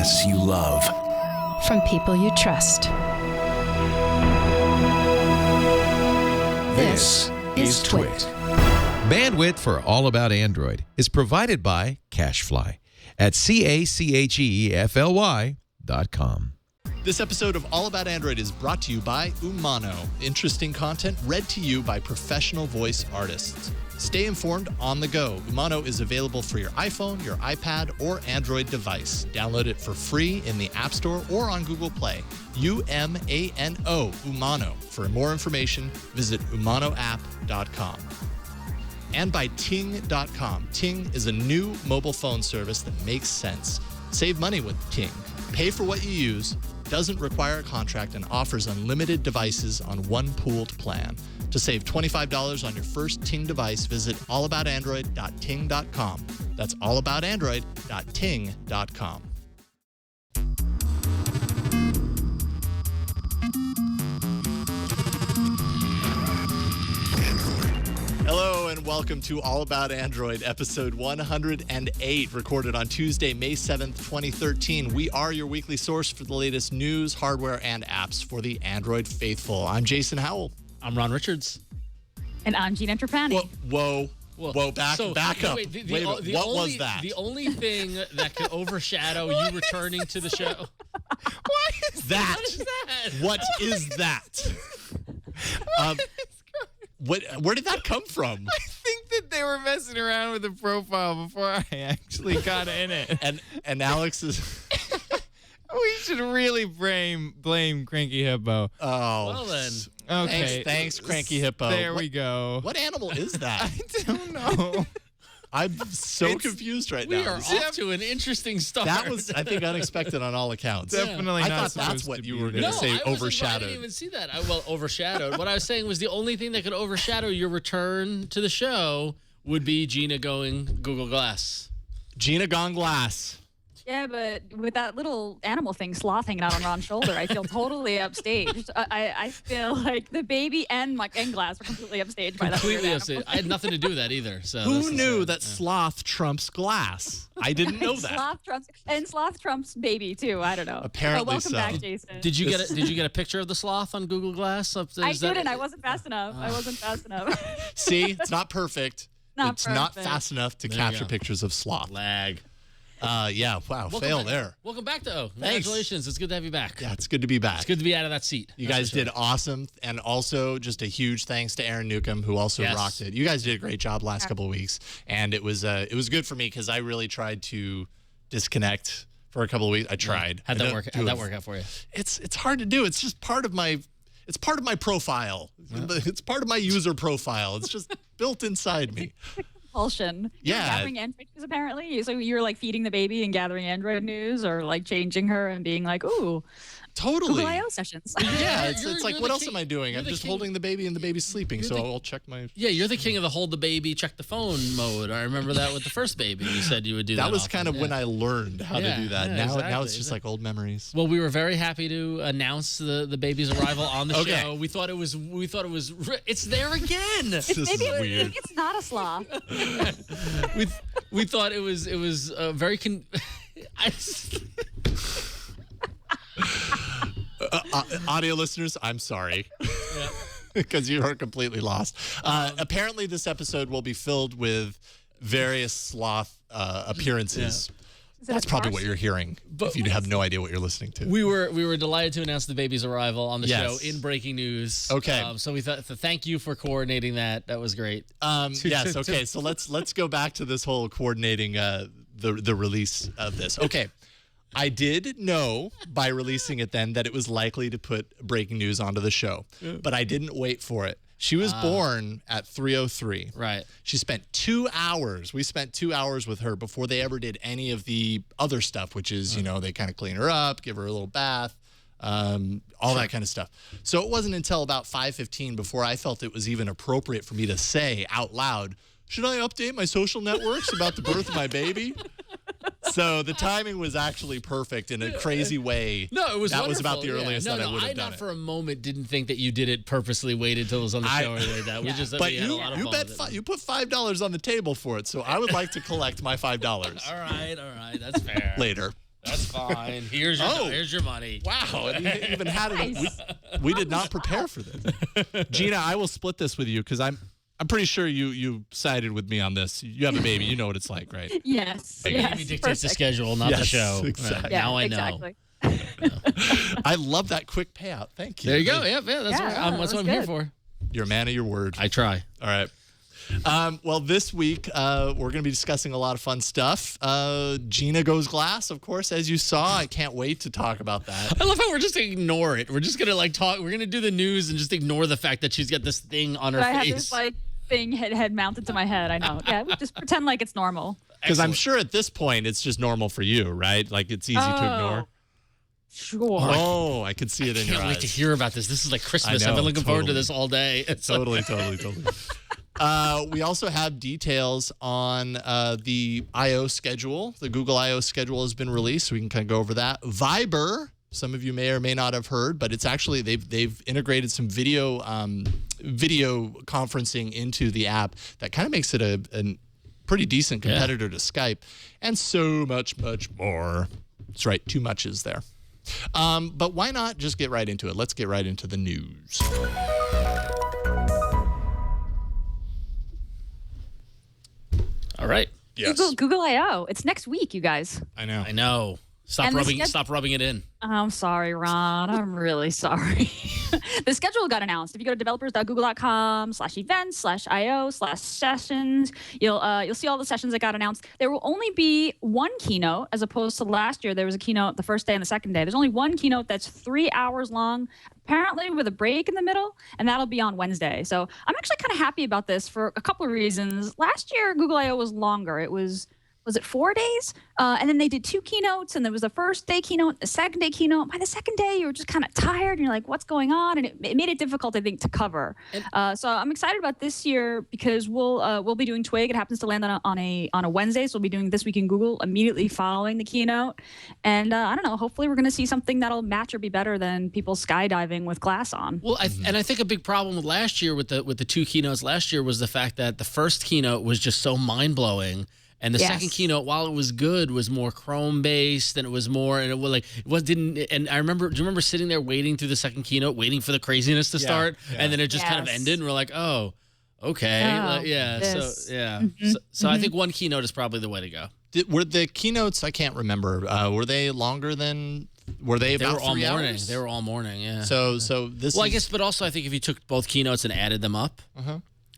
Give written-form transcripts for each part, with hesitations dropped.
podcasts you love. From people you trust. This is Twit. Bandwidth for All About Android is provided by CacheFly at CacheFly.com. This episode of All About Android is brought to you by Umano. Interesting content read to you by professional voice artists. Stay informed on the go. Umano is available for your iPhone, your iPad, or Android device. Download it for free in the App Store or on Google Play. UMANO, Umano. For more information, visit umanoapp.com. And by Ting.com. Ting is a new mobile phone service that makes sense. Save money with Ting. Pay for what you use, doesn't require a contract, and offers unlimited devices on one pooled plan. To save $25 on your first Ting device, visit allaboutandroid.ting.com. That's allaboutandroid.ting.com. Hello and welcome to All About Android, episode 108, recorded on Tuesday, May 7th, 2013. We are your weekly source for the latest news, hardware, and apps for the Android faithful. I'm Jason Howell. I'm Ron Richards. And I'm Gina Trapani. Whoa, back up. Wait, what was that? The only thing that could overshadow you returning to the show. What is that? What is that? Where did that come from? I think that they were messing around with the profile before I actually got in it. And Alex is... We should really blame Cranky Hippo. Oh. Well then. Okay. Thanks, Cranky Hippo. There we go. What animal is that? I don't know. I'm so confused right now. We are off to an interesting start. That was, I think, unexpected on all accounts. Definitely I not thought that's supposed what to you be were going there. to say, I overshadowed. didn't even see that. Overshadowed. What I was saying was the only thing that could overshadow your return to the show would be Gina going Google Glass. Gina gone glass. Yeah, but with that little animal thing, sloth hanging out on Ron's shoulder, I feel totally upstaged. I feel like the baby and Glass were completely upstaged by that. Completely weird upstaged. animal. I had nothing to do with that either. So Who knew that sloth trumps glass? I didn't know that. Sloth trumps baby too. I don't know. Apparently welcome so. back, Jason. Did you get a picture of the sloth on Google Glass? I didn't. I wasn't fast enough. See, it's not perfect. It's not perfect. fast enough to There you capture go. pictures of sloth. Lag. Yeah, wow, fail there. Welcome back, though. Thanks. Congratulations. It's good to have you back. Yeah, it's good to be back. It's good to be out of that seat. You That's guys for sure. did awesome, and also just a huge thanks to Aaron Newcomb, who also Yes. rocked it. You guys did a great job last couple of weeks, and it was good for me because I really tried to disconnect for a couple of weeks. I tried. How'd that work out for you? It's hard to do. It's just part of my profile. It's part of my user profile. It's just built inside me. Compulsion. You're Yeah. gathering Android news apparently. So you're like feeding the baby and gathering Android news, or like changing her and being like, ooh, Totally. Google I/O sessions. Yeah, it's You're like, the what else king- am I doing? you're I'm the just king- holding the baby and the baby's sleeping, so I'll check my... Yeah, you're the king of the hold the baby, check the phone mode. I remember that with the first baby. You said you would do that. That was often. kind of when Yeah. I learned how to do that. Yeah, Now it's exactly. just like old memories. Well, we were very happy to announce the baby's arrival on the Okay. show. We thought it was. It's there again. This is Maybe weird. it's not a sloth. we thought it was very. Audio listeners, I'm sorry. Because you are completely lost. Apparently, this episode will be filled with various sloth appearances. That's probably what you're hearing, if you have no idea what you're listening to. We were delighted to announce the baby's arrival on the Yes. show in breaking news. Okay. So we thought, thank you for coordinating that. That was great. Yes. Okay. So let's go back to this whole coordinating the release of this. Okay. I did know by releasing it then that it was likely to put breaking news onto the show, but I didn't wait for it. She was born at 3:03. Right. She spent 2 hours. We spent 2 hours with her before they ever did any of the other stuff, which is, they kind of clean her up, give her a little bath, all that kind of stuff. So it wasn't until about 5:15 before I felt it was even appropriate for me to say out loud, should I update my social networks about the birth of my baby? So the timing was actually perfect in a crazy way. No, it was That was about wonderful, the earliest yeah. that I would have done not it. for a moment didn't think that you did it purposely, waited till it was on the show or anything like that. We just But we had a lot of you fun bet with it. you put $5 on the table for it, so I would like to collect my $5 All right, that's fair. later. That's fine. Here's your money. Wow, and you even had it. We did not prepare for this. Gina, I will split this with you because I'm pretty sure you sided with me on this. You have a baby. You know what it's like, right? Yes. The yes. baby dictates the schedule, not the show. Exactly. Yeah, Now I know. exactly. I love that quick payout. Thank you. There you go. Yeah, that's what I'm here good. for. You're a man of your word. I try. All right. Well, this week, we're going to be discussing a lot of fun stuff. Gina goes glass, of course, as you saw. I can't wait to talk about that. I love how we're just going to ignore it. We're just going to talk. We're going to do the news and just ignore the fact that she's got this thing on her I face. had this thing head mounted to my head. I know. Yeah, we just pretend like it's normal. Because I'm sure at this point, it's just normal for you, right? Like it's easy to ignore. Sure. Oh, I could see it in your I can't wait eyes. to hear about this. This is like Christmas. I know, I've been looking forward to totally. this all day. It's Totally. We also have details on the I/O schedule. The Google I/O schedule has been released, so we can kind of go over that. Viber, some of you may or may not have heard, but it's actually they've integrated some video conferencing into the app that kind of makes it a pretty decent competitor to Skype, and so much more. That's right, too much is there. But why not just get right into it? Let's get right into the news. all right. Yes. Google I/O. It's next week, you guys. I know. I know. Stop And rubbing it in. I'm sorry, Ron. I'm really sorry. The schedule got announced. If you go to developers.google.com/events/io/sessions, you'll see all the sessions that got announced. There will only be one keynote as opposed to last year. There was a keynote the first day and the second day. There's only one keynote that's 3 hours long, apparently with a break in the middle, and that'll be on Wednesday. So I'm actually kind of happy about this for a couple of reasons. Last year, Google I/O was longer. It was it 4 days? And then they did 2 keynotes, and there was the first day keynote, the second day keynote. By the second day, you were just kind of tired, and you're like, what's going on? And it made it difficult, I think, to cover. So I'm excited about this year because we'll be doing Twig. It happens to land on a Wednesday, so we'll be doing This Week in Google immediately following the keynote. And I don't know, hopefully we're going to see something that'll match or be better than people skydiving with glass on. Well, I think a big problem with last year with the 2 keynotes last year was the fact that the first keynote was just so mind-blowing. And the second keynote, while it was good, was more Chrome based, and it was more, and it was like it was didn't. And I remember, do you remember sitting there waiting through the second keynote, waiting for the craziness to start, and then it just kind of ended, and we're like, oh, okay, So I think one keynote is probably the way to go. Were the keynotes? I can't remember. Were they longer than? Were they about 3 hours? They were all morning. Yeah. So this. Well, I guess, but also I think if you took both keynotes and added them up.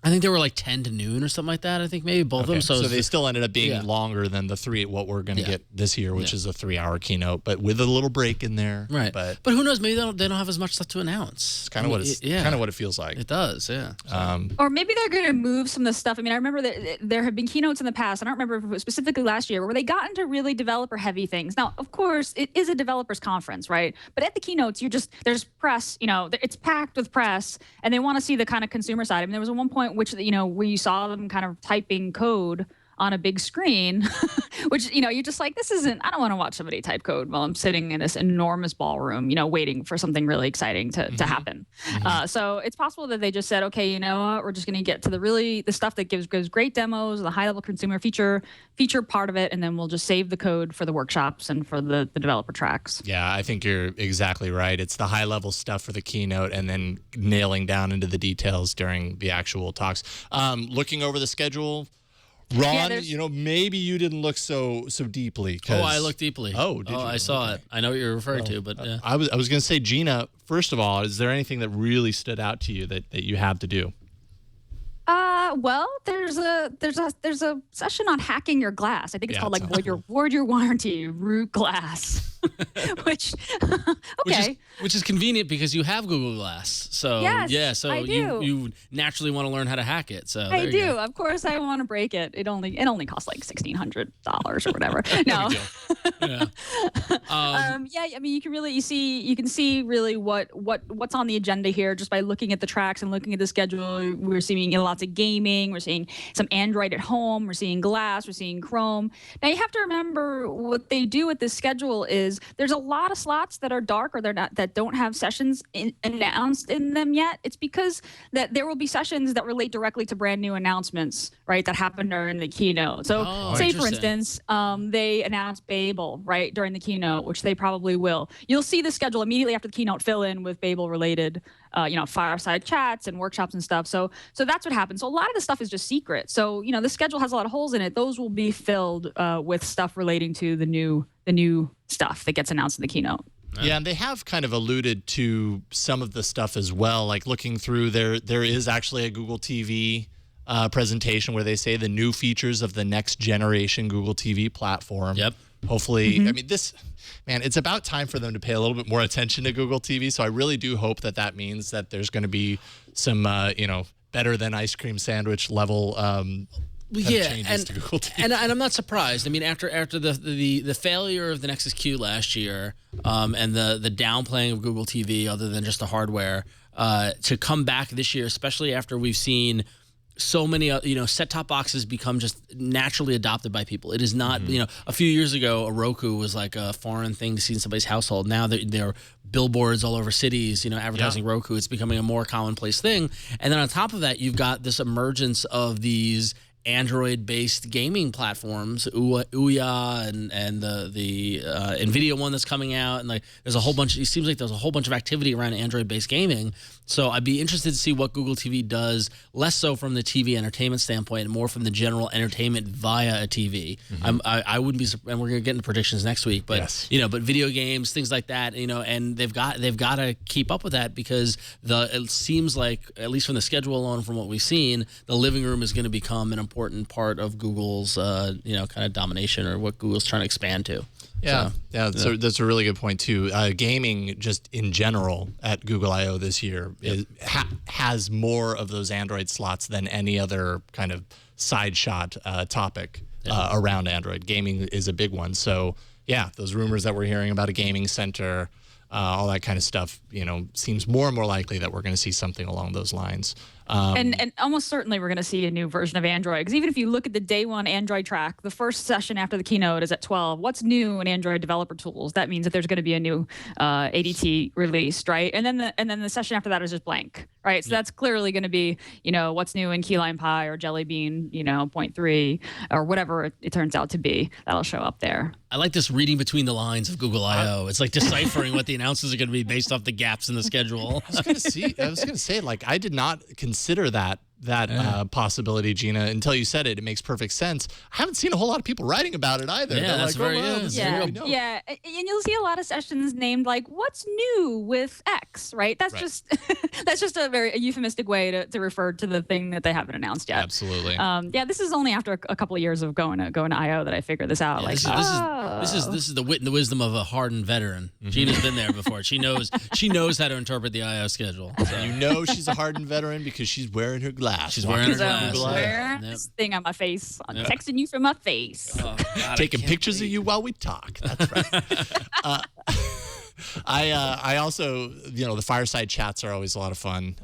I think they were like 10 to noon or something like that. I think maybe both of them. So they still ended up being longer than the 3, what we're going to get this year, which is a 3-hour keynote, but with a little break in there. Right. But who knows? Maybe they don't have as much stuff to announce. It's kind of what it feels like. It does, yeah. Or maybe they're going to move some of the stuff. I mean, I remember that there have been keynotes in the past. I don't remember if it was specifically last year where they got into really developer-heavy things. Now, of course, it is a developers conference, right? But at the keynotes, there's press. It's packed with press, and they want to see the kind of consumer side. I mean, there was one point which where you saw them kind of typing code on a big screen, which, you're just like, I don't want to watch somebody type code while I'm sitting in this enormous ballroom, waiting for something really exciting to happen. So it's possible that they just said, okay, you know what, we're just going to get to the stuff that gives great demos, the high level consumer feature part of it, and then we'll just save the code for the workshops and for the developer tracks. Yeah, I think you're exactly right. It's the high level stuff for the keynote and then nailing down into the details during the actual talks. Looking over the schedule, Ron, maybe you didn't look so deeply. Oh, I looked deeply. Oh, did you? I saw it. I know what you're referring to, but yeah. I was going to say, Gina, first of all, is there anything that really stood out to you that you have to do? Well, there's a session on hacking your glass. I think it's called like void your warranty, root glass. Which is convenient because you have Google Glass. So yes, I do. You naturally want to learn how to hack it. So I do. Go. Of course, I want to break it. It only costs like $1,600 or whatever. No. I mean, you can see really what's on the agenda here just by looking at the tracks and looking at the schedule. We're seeing lots of games gaming. We're seeing some Android at home. We're seeing Glass. We're seeing Chrome. Now you have to remember what they do with this schedule is there's a lot of slots that are dark or that don't have sessions announced in them yet. It's because that there will be sessions that relate directly to brand new announcements, right, that happen during the keynote. So say for instance, they announced Babel, right, during the keynote, which they probably will. You'll see the schedule immediately after the keynote fill in with Babel related fireside chats and workshops and stuff. So that's what happens. So a lot of the stuff is just secret. So, the schedule has a lot of holes in it. Those will be filled with stuff relating to the new stuff that gets announced in the keynote. Yeah, and they have kind of alluded to some of the stuff as well. Like looking through there is actually a Google TV presentation where they say the new features of the next generation Google TV platform. Yep. Hopefully, I mean, it's about time for them to pay a little bit more attention to Google TV. So I really do hope that means that there's going to be some, better than ice cream sandwich level changes to Google TV. And I'm not surprised. I mean, after the failure of the Nexus Q last year, and the downplaying of Google TV, other than just the hardware, to come back this year, especially after we've seen so many, set-top boxes become just naturally adopted by people. It is not, a few years ago, a Roku was like a foreign thing to see in somebody's household. Now there are billboards all over cities, advertising Roku. It's becoming a more commonplace thing. And then on top of that, you've got this emergence of these Android-based gaming platforms, Ouya and the NVIDIA one that's coming out, and there's a whole bunch. It seems like there's a whole bunch of activity around Android-based gaming. So I'd be interested to see what Google TV does, less so from the TV entertainment standpoint, and more from the general entertainment via a TV. I wouldn't be, and we're gonna get into predictions next week, but but video games, things like that, and they've got to keep up with that because it seems like, at least from the schedule alone, from what we've seen, the living room is going to become an important part of Google's kind of domination, or what Google's trying to expand to. So that's a really good point too. Gaming just in general at Google I/O this year has more of those Android slots than any other kind of side shot topic around Android. Gaming is a big one. So those rumors that we're hearing about a gaming center, all that kind of stuff, seems more and more likely that we're going to see something along those lines. And almost certainly we're going to see a new version of Android. Because even if you look at the day one Android track, the first session after the keynote is at 12. What's new in Android developer tools? That means that there's going to be a new ADT released, right? And then the session after that is just blank, right? So that's clearly going to be, what's new in Keyline Pie or Jelly Bean, 0.3 or whatever it turns out to be. That'll show up there. I like this reading between the lines of Google I/O. It's like deciphering what the announcements are going to be based off the gaps in the schedule. I was going to say, I did not consider that possibility, Gina, until you said it. It makes perfect sense. I haven't seen a whole lot of people writing about it either. Yeah, that's very yeah. And you'll see a lot of sessions named like "What's new with X," right? That's just a very euphemistic way to refer to the thing that they haven't announced yet. Absolutely. This is only after a couple of years of going to I/O that I figured this out. This is the wit and the wisdom of a hardened veteran. Gina's been there before. She knows how to interpret the I/O schedule. So. She's a hardened veteran because she's wearing her glass. She's wearing her glass. Wearing this thing on my face. I'm texting you from my face. Oh, God, taking pictures of you while we talk. That's right. I also, the fireside chats are always a lot of fun.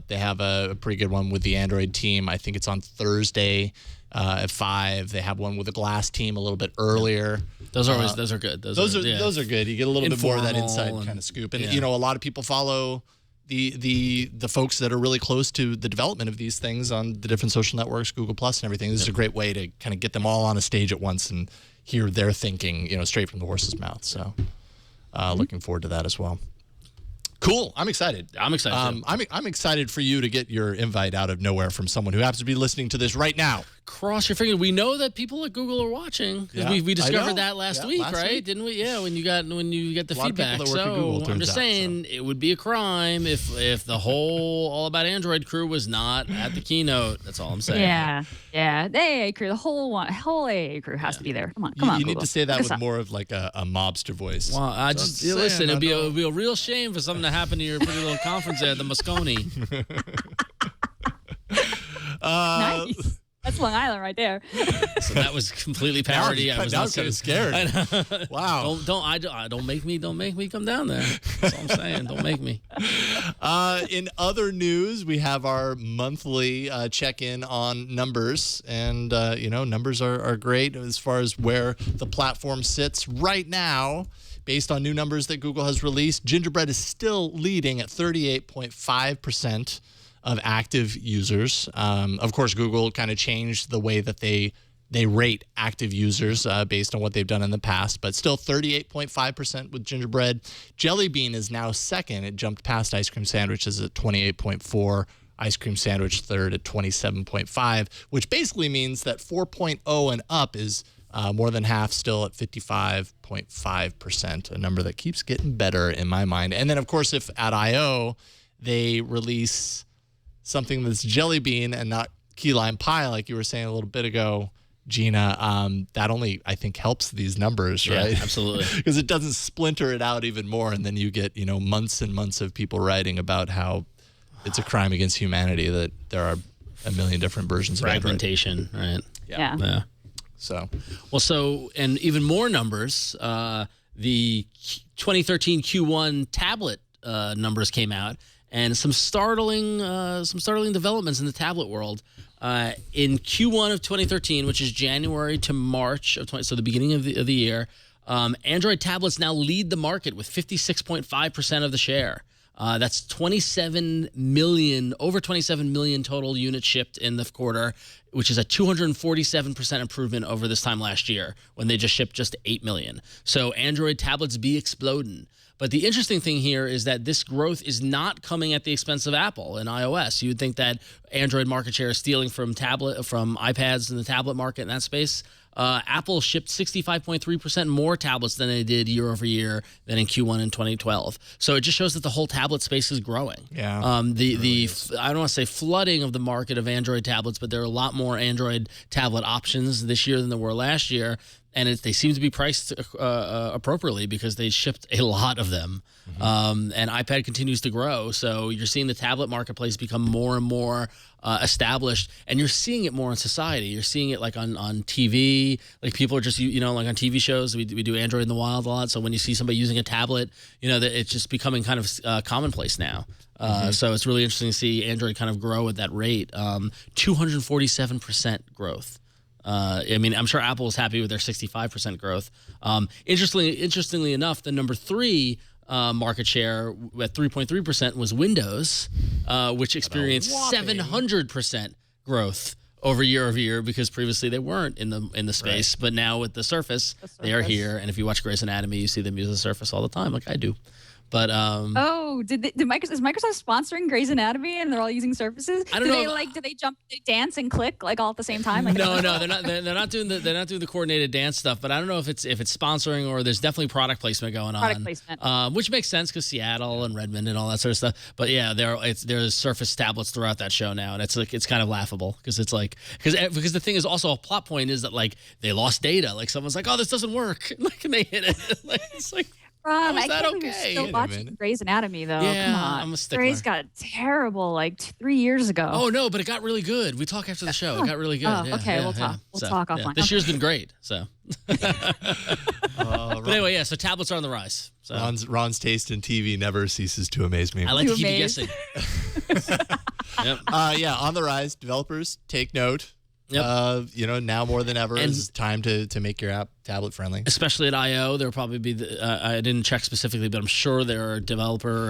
They have a pretty good one with the Android team. I think it's on Thursday at 5. They have one with the Glass team a little bit earlier. Those are good. Those are good. You get a little bit more of that inside kind of scoop. And a lot of people follow the folks that are really close to the development of these things on the different social networks, Google Plus and everything. This is a great way to kind of get them all on a stage at once and hear their thinking, straight from the horse's mouth. So looking forward to that as well. Cool. I'm excited. I'm excited. I'm excited for you to get your invite out of nowhere from someone who happens to be listening to this right now. Cross your fingers. We know that people at Google are watching. Yeah, we discovered that last week, right? Didn't we? Yeah, when you get the feedback. So I'm just saying it would be a crime if the whole All About Android crew was not at the keynote. That's all I'm saying. Yeah. The AA crew, the whole AA crew has to be there. Come on. You Google. need to say that with more of like a mobster voice. Well, listen. It'd be a real shame for something to happen to your pretty little conference there at the Moscone. Nice. That's Long Island right there. So that was completely parody. I was now not kind of scared. Wow. Don't make me come down there. That's all I'm saying. Don't make me. In other news, we have our monthly check-in on numbers, and numbers are great as far as where the platform sits right now. Based on new numbers that Google has released, Gingerbread is still leading at 38.5% of active users. Of course, Google kind of changed the way that they rate active users based on what they've done in the past, but still 38.5% with Gingerbread. Jelly Bean is now second. It jumped past Ice Cream Sandwiches at 28.4. Ice Cream Sandwich third at 27.5, which basically means that 4.0 and up is more than half, still at 55.5%, a number that keeps getting better in my mind. And then, of course, if at I.O. they release something that's Jelly Bean and not Key Lime Pie, like you were saying a little bit ago, Gina, that only, I think, helps these numbers, right? Yeah, absolutely. Because it doesn't splinter it out even more, and then you get, months and months of people writing about how it's a crime against humanity that there are a million different versions of Android. Fragmentation, right? Yeah. So and even more numbers. The 2013 Q1 tablet numbers came out, and some startling developments in the tablet world. In Q1 of 2013, which is January to March of so the beginning of the year, Android tablets now lead the market with 56.5% of the share. That's 27 million, over 27 million total units shipped in the quarter, which is a 247% improvement over this time last year when they just shipped just 8 million. So Android tablets be exploding. But the interesting thing here is that this growth is not coming at the expense of Apple and iOS. You would think that Android market share is stealing from iPads in the tablet market in that space. Apple shipped 65.3% more tablets than they did year over year than in Q1 in 2012. So it just shows that the whole tablet space is growing. Yeah. I don't want to say flooding of the market of Android tablets, but there are a lot more Android tablet options this year than there were last year. And they seem to be priced appropriately because they shipped a lot of them. And iPad continues to grow. So you're seeing the tablet marketplace become more and more established. And you're seeing it more in society. You're seeing it like on TV. Like people are just, like on TV shows, we do Android in the wild a lot. So when you see somebody using a tablet, that it's just becoming kind of commonplace now. So it's really interesting to see Android kind of grow at that rate. 247% growth. I'm sure Apple is happy with their 65% growth. Interestingly enough, the number 3 market share at 3.3% was Windows, which experienced 700% growth over year because previously they weren't in the space. Right. But now with the Surface, they are here. And if you watch Grey's Anatomy, you see them use the Surface all the time, like I do. But is Microsoft sponsoring Grey's Anatomy and they're all using Surfaces? I don't know. Do they jump, they dance and click like all at the same time? Like, no, they're not doing the coordinated dance stuff. But I don't know if it's sponsoring or there's definitely product placement going on. Product placement, which makes sense because Seattle and Redmond and all that sort of stuff. But yeah, there's Surface tablets throughout that show now, and it's kind of laughable because because the thing is also a plot point is that like they lost data. Like someone's like, oh, this doesn't work, and they hit it. It's like. Ron, I can't believe you're still watching Grey's Anatomy, though. Yeah, come on. I'm a stickler. Grey's got terrible, 3 years ago. Oh, no, but it got really good. We talk after the show. It got really good. Oh, okay, we'll talk. We'll talk offline. This year's been great, so. But anyway, so tablets are on the rise. So. Ron's taste in TV never ceases to amaze me. I like to keep you guessing. Yep. On the rise. Developers, take note. Yep. Now more than ever is time to make your app tablet friendly. Especially at I.O., there will probably be, I didn't check specifically, but I'm sure there are developer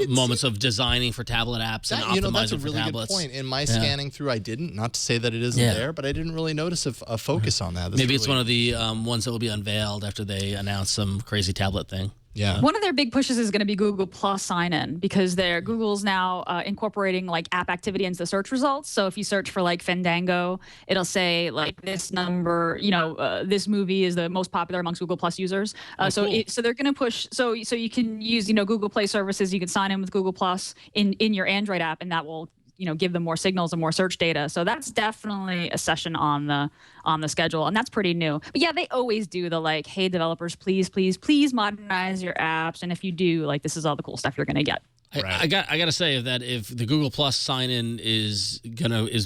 moments of designing for tablet apps and optimizing that's a for really tablets. Good point. In my scanning through, I didn't. Not to say that it isn't there, but I didn't really notice a focus on that. Maybe it's one of the ones that will be unveiled after they announce some crazy tablet thing. Yeah. One of their big pushes is going to be Google Plus sign-in because Google's now incorporating app activity into the search results. So if you search for Fandango, it'll say this number, this movie is the most popular amongst Google Plus users. So they're going to push. So you can use Google Play services. You can sign in with Google Plus in your Android app, and that will give them more signals and more search data. So that's definitely a session on the schedule, and that's pretty new. But yeah, they always do the hey, developers, please modernize your apps, and if you do, this is all the cool stuff you're going to get. I got to say that if the Google Plus sign-in is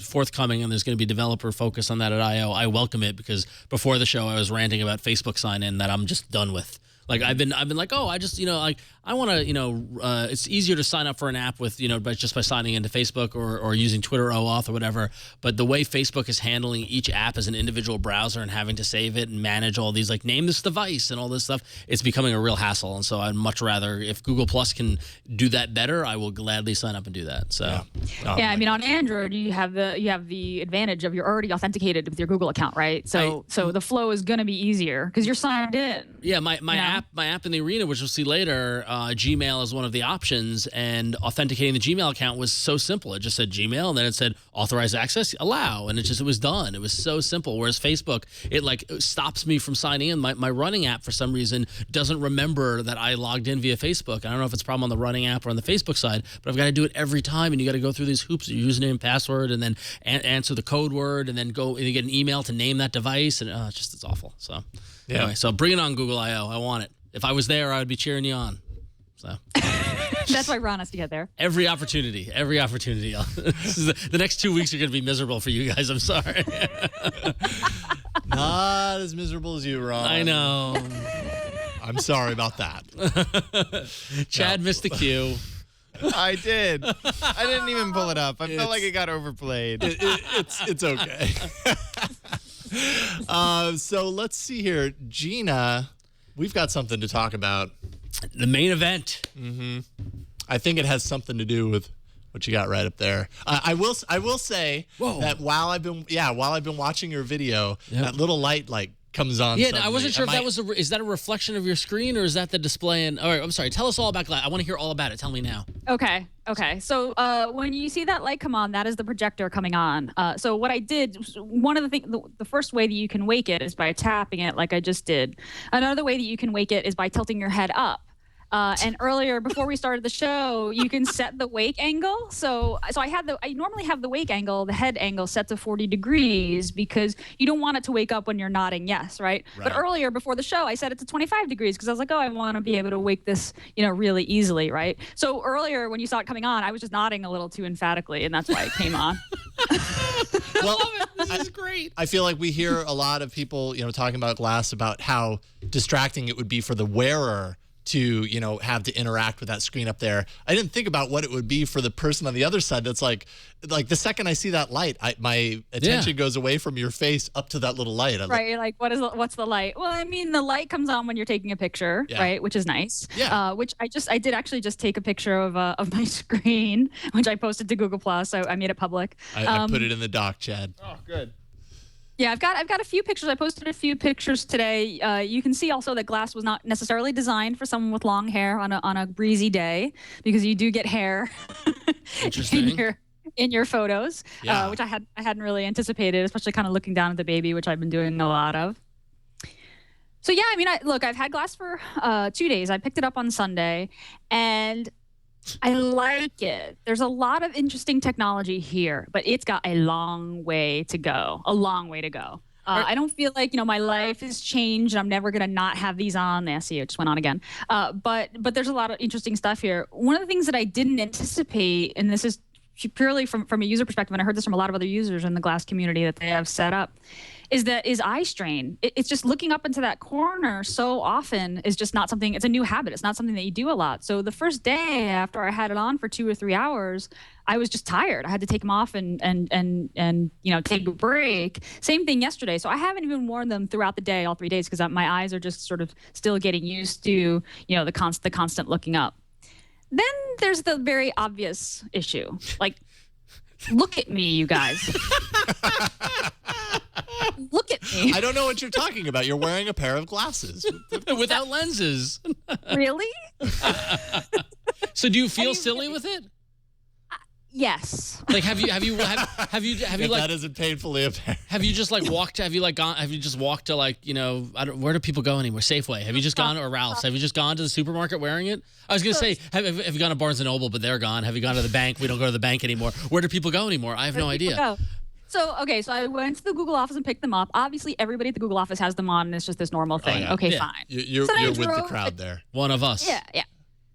forthcoming and there's going to be developer focus on that at I/O, I welcome it, because before the show I was ranting about Facebook sign-in that I'm just done with. Like I've been like, oh, I just like I want to it's easier to sign up for an app with just by signing into Facebook or using Twitter OAuth or whatever. But the way Facebook is handling each app as an individual browser and having to save it and manage all these, like, name this device and all this stuff, it's becoming a real hassle. And so I'd much rather, if Google Plus can do that better, I will gladly sign up and do that. So yeah, I mean, on Android you have the advantage of you're already authenticated with your Google account, right? So the flow is going to be easier because you're signed in. Yeah, my app in the Arena, which we'll see later, Gmail is one of the options, and authenticating the Gmail account was so simple. It just said Gmail, and then it said authorize access, allow, and it was done. It was so simple. Whereas Facebook, it stops me from signing in. My running app, for some reason, doesn't remember that I logged in via Facebook. I don't know if it's a problem on the running app or on the Facebook side, but I've got to do it every time, and you got to go through these hoops, your username, password, and then answer the code word, and then go and you get an email to name that device, and it's awful. So anyway, so bring it on, Google I/O. I want it. If I was there, I would be cheering you on. So that's why Ron has to get there. Every opportunity. The next 2 weeks are going to be miserable for you guys. I'm sorry. Not as miserable as you, Ron. I know. I'm sorry about that. Chad missed the cue. I did. I didn't even pull it up. I felt like it got overplayed. It's okay. So let's see here, Gina. We've got something to talk about. The main event. Mm-hmm. I think it has something to do with what you got right up there. I will say that while I've been watching your video, that little light comes on. Yeah, suddenly. I wasn't sure if is that a reflection of your screen, or is that the display? All right, I'm sorry. Tell us all about glass. I want to hear all about it. Tell me now. Okay. So when you see that light come on, that is the projector coming on. So what I did, one of the things, the first way that you can wake it is by tapping it, like I just did. Another way that you can wake it is by tilting your head up. And earlier, before we started the show, you can set the wake angle. So I normally have the wake angle, the head angle set to 40 degrees because you don't want it to wake up when you're nodding yes, right? But earlier, before the show, I set it to 25 degrees because I was like, oh, I want to be able to wake this, really easily, right? So earlier, when you saw it coming on, I was just nodding a little too emphatically, and that's why it came on. Well, I love it. This is great. I feel like we hear a lot of people, talking about glass, about how distracting it would be for the wearer to have to interact with that screen up there. I didn't think about what it would be for the person on the other side. That's like the second I see that light, my attention goes away from your face up to that little light. Right, you're like, what's the light? Well, I mean, the light comes on when you're taking a picture, right? Which is nice. Yeah. Which I did actually just take a picture of my screen, which I posted to Google Plus. So I made it public. I put it in the doc, Chad. Oh, good. Yeah, I've got a few pictures. I posted a few pictures today. You can see also that glass was not necessarily designed for someone with long hair on a breezy day, because you do get hair in your photos, which I hadn't really anticipated, especially kind of looking down at the baby, which I've been doing a lot of. So yeah, I mean, I've had glass for 2 days. I picked it up on Sunday, and I like it. There's a lot of interesting technology here, but it's got a long way to go. I don't feel like, my life has changed. I'm never going to not have these on. I see it just went on again. But there's a lot of interesting stuff here. One of the things that I didn't anticipate, and this is purely from a user perspective, and I heard this from a lot of other users in the glass community that they have set up, is eye strain. It's just looking up into that corner so often is just not something. It's a new habit. It's not something that you do a lot. So the first day after I had it on for 2 or 3 hours, I was just tired. I had to take them off and take a break. Same thing yesterday. So I haven't even worn them throughout the day, all 3 days, because my eyes are just sort of still getting used to the constant looking up. Then there's the very obvious issue. Like, look at me, you guys. Look at me. I don't know what you're talking about. You're wearing a pair of glasses. Without lenses. Really? So do you feel silly with it? Yes. Like, have you that isn't painfully apparent. Have you just walked? Have you just walked to where do people go anymore? Safeway. Have you just gone, or Ralph's? Have you just gone to the supermarket wearing it? I was gonna say, have you gone to Barnes and Noble, but they're gone? Have you gone to the bank? We don't go to the bank anymore. Where do people go anymore? I have no idea. So I went to the Google office and picked them up. Obviously, everybody at the Google office has them on, and it's just this normal thing. Okay, fine. You're with the crowd there. One of us. Yeah.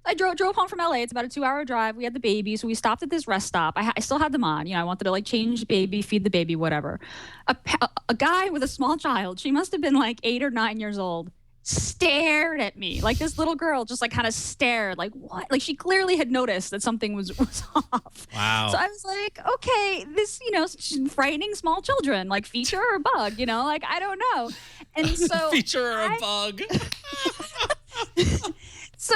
I drove home from LA. It's about a 2-hour drive. We had the baby, so we stopped at this rest stop. I still had them on. I wanted to like change the baby, feed the baby, whatever. A guy with a small child, she must have been like 8 or 9 years old, stared at me. Like this little girl just like kind of stared, like what? Like she clearly had noticed that something was off. Wow. So I was like, okay, this, frightening small children, like feature or bug, like I don't know. And so feature or a bug. So,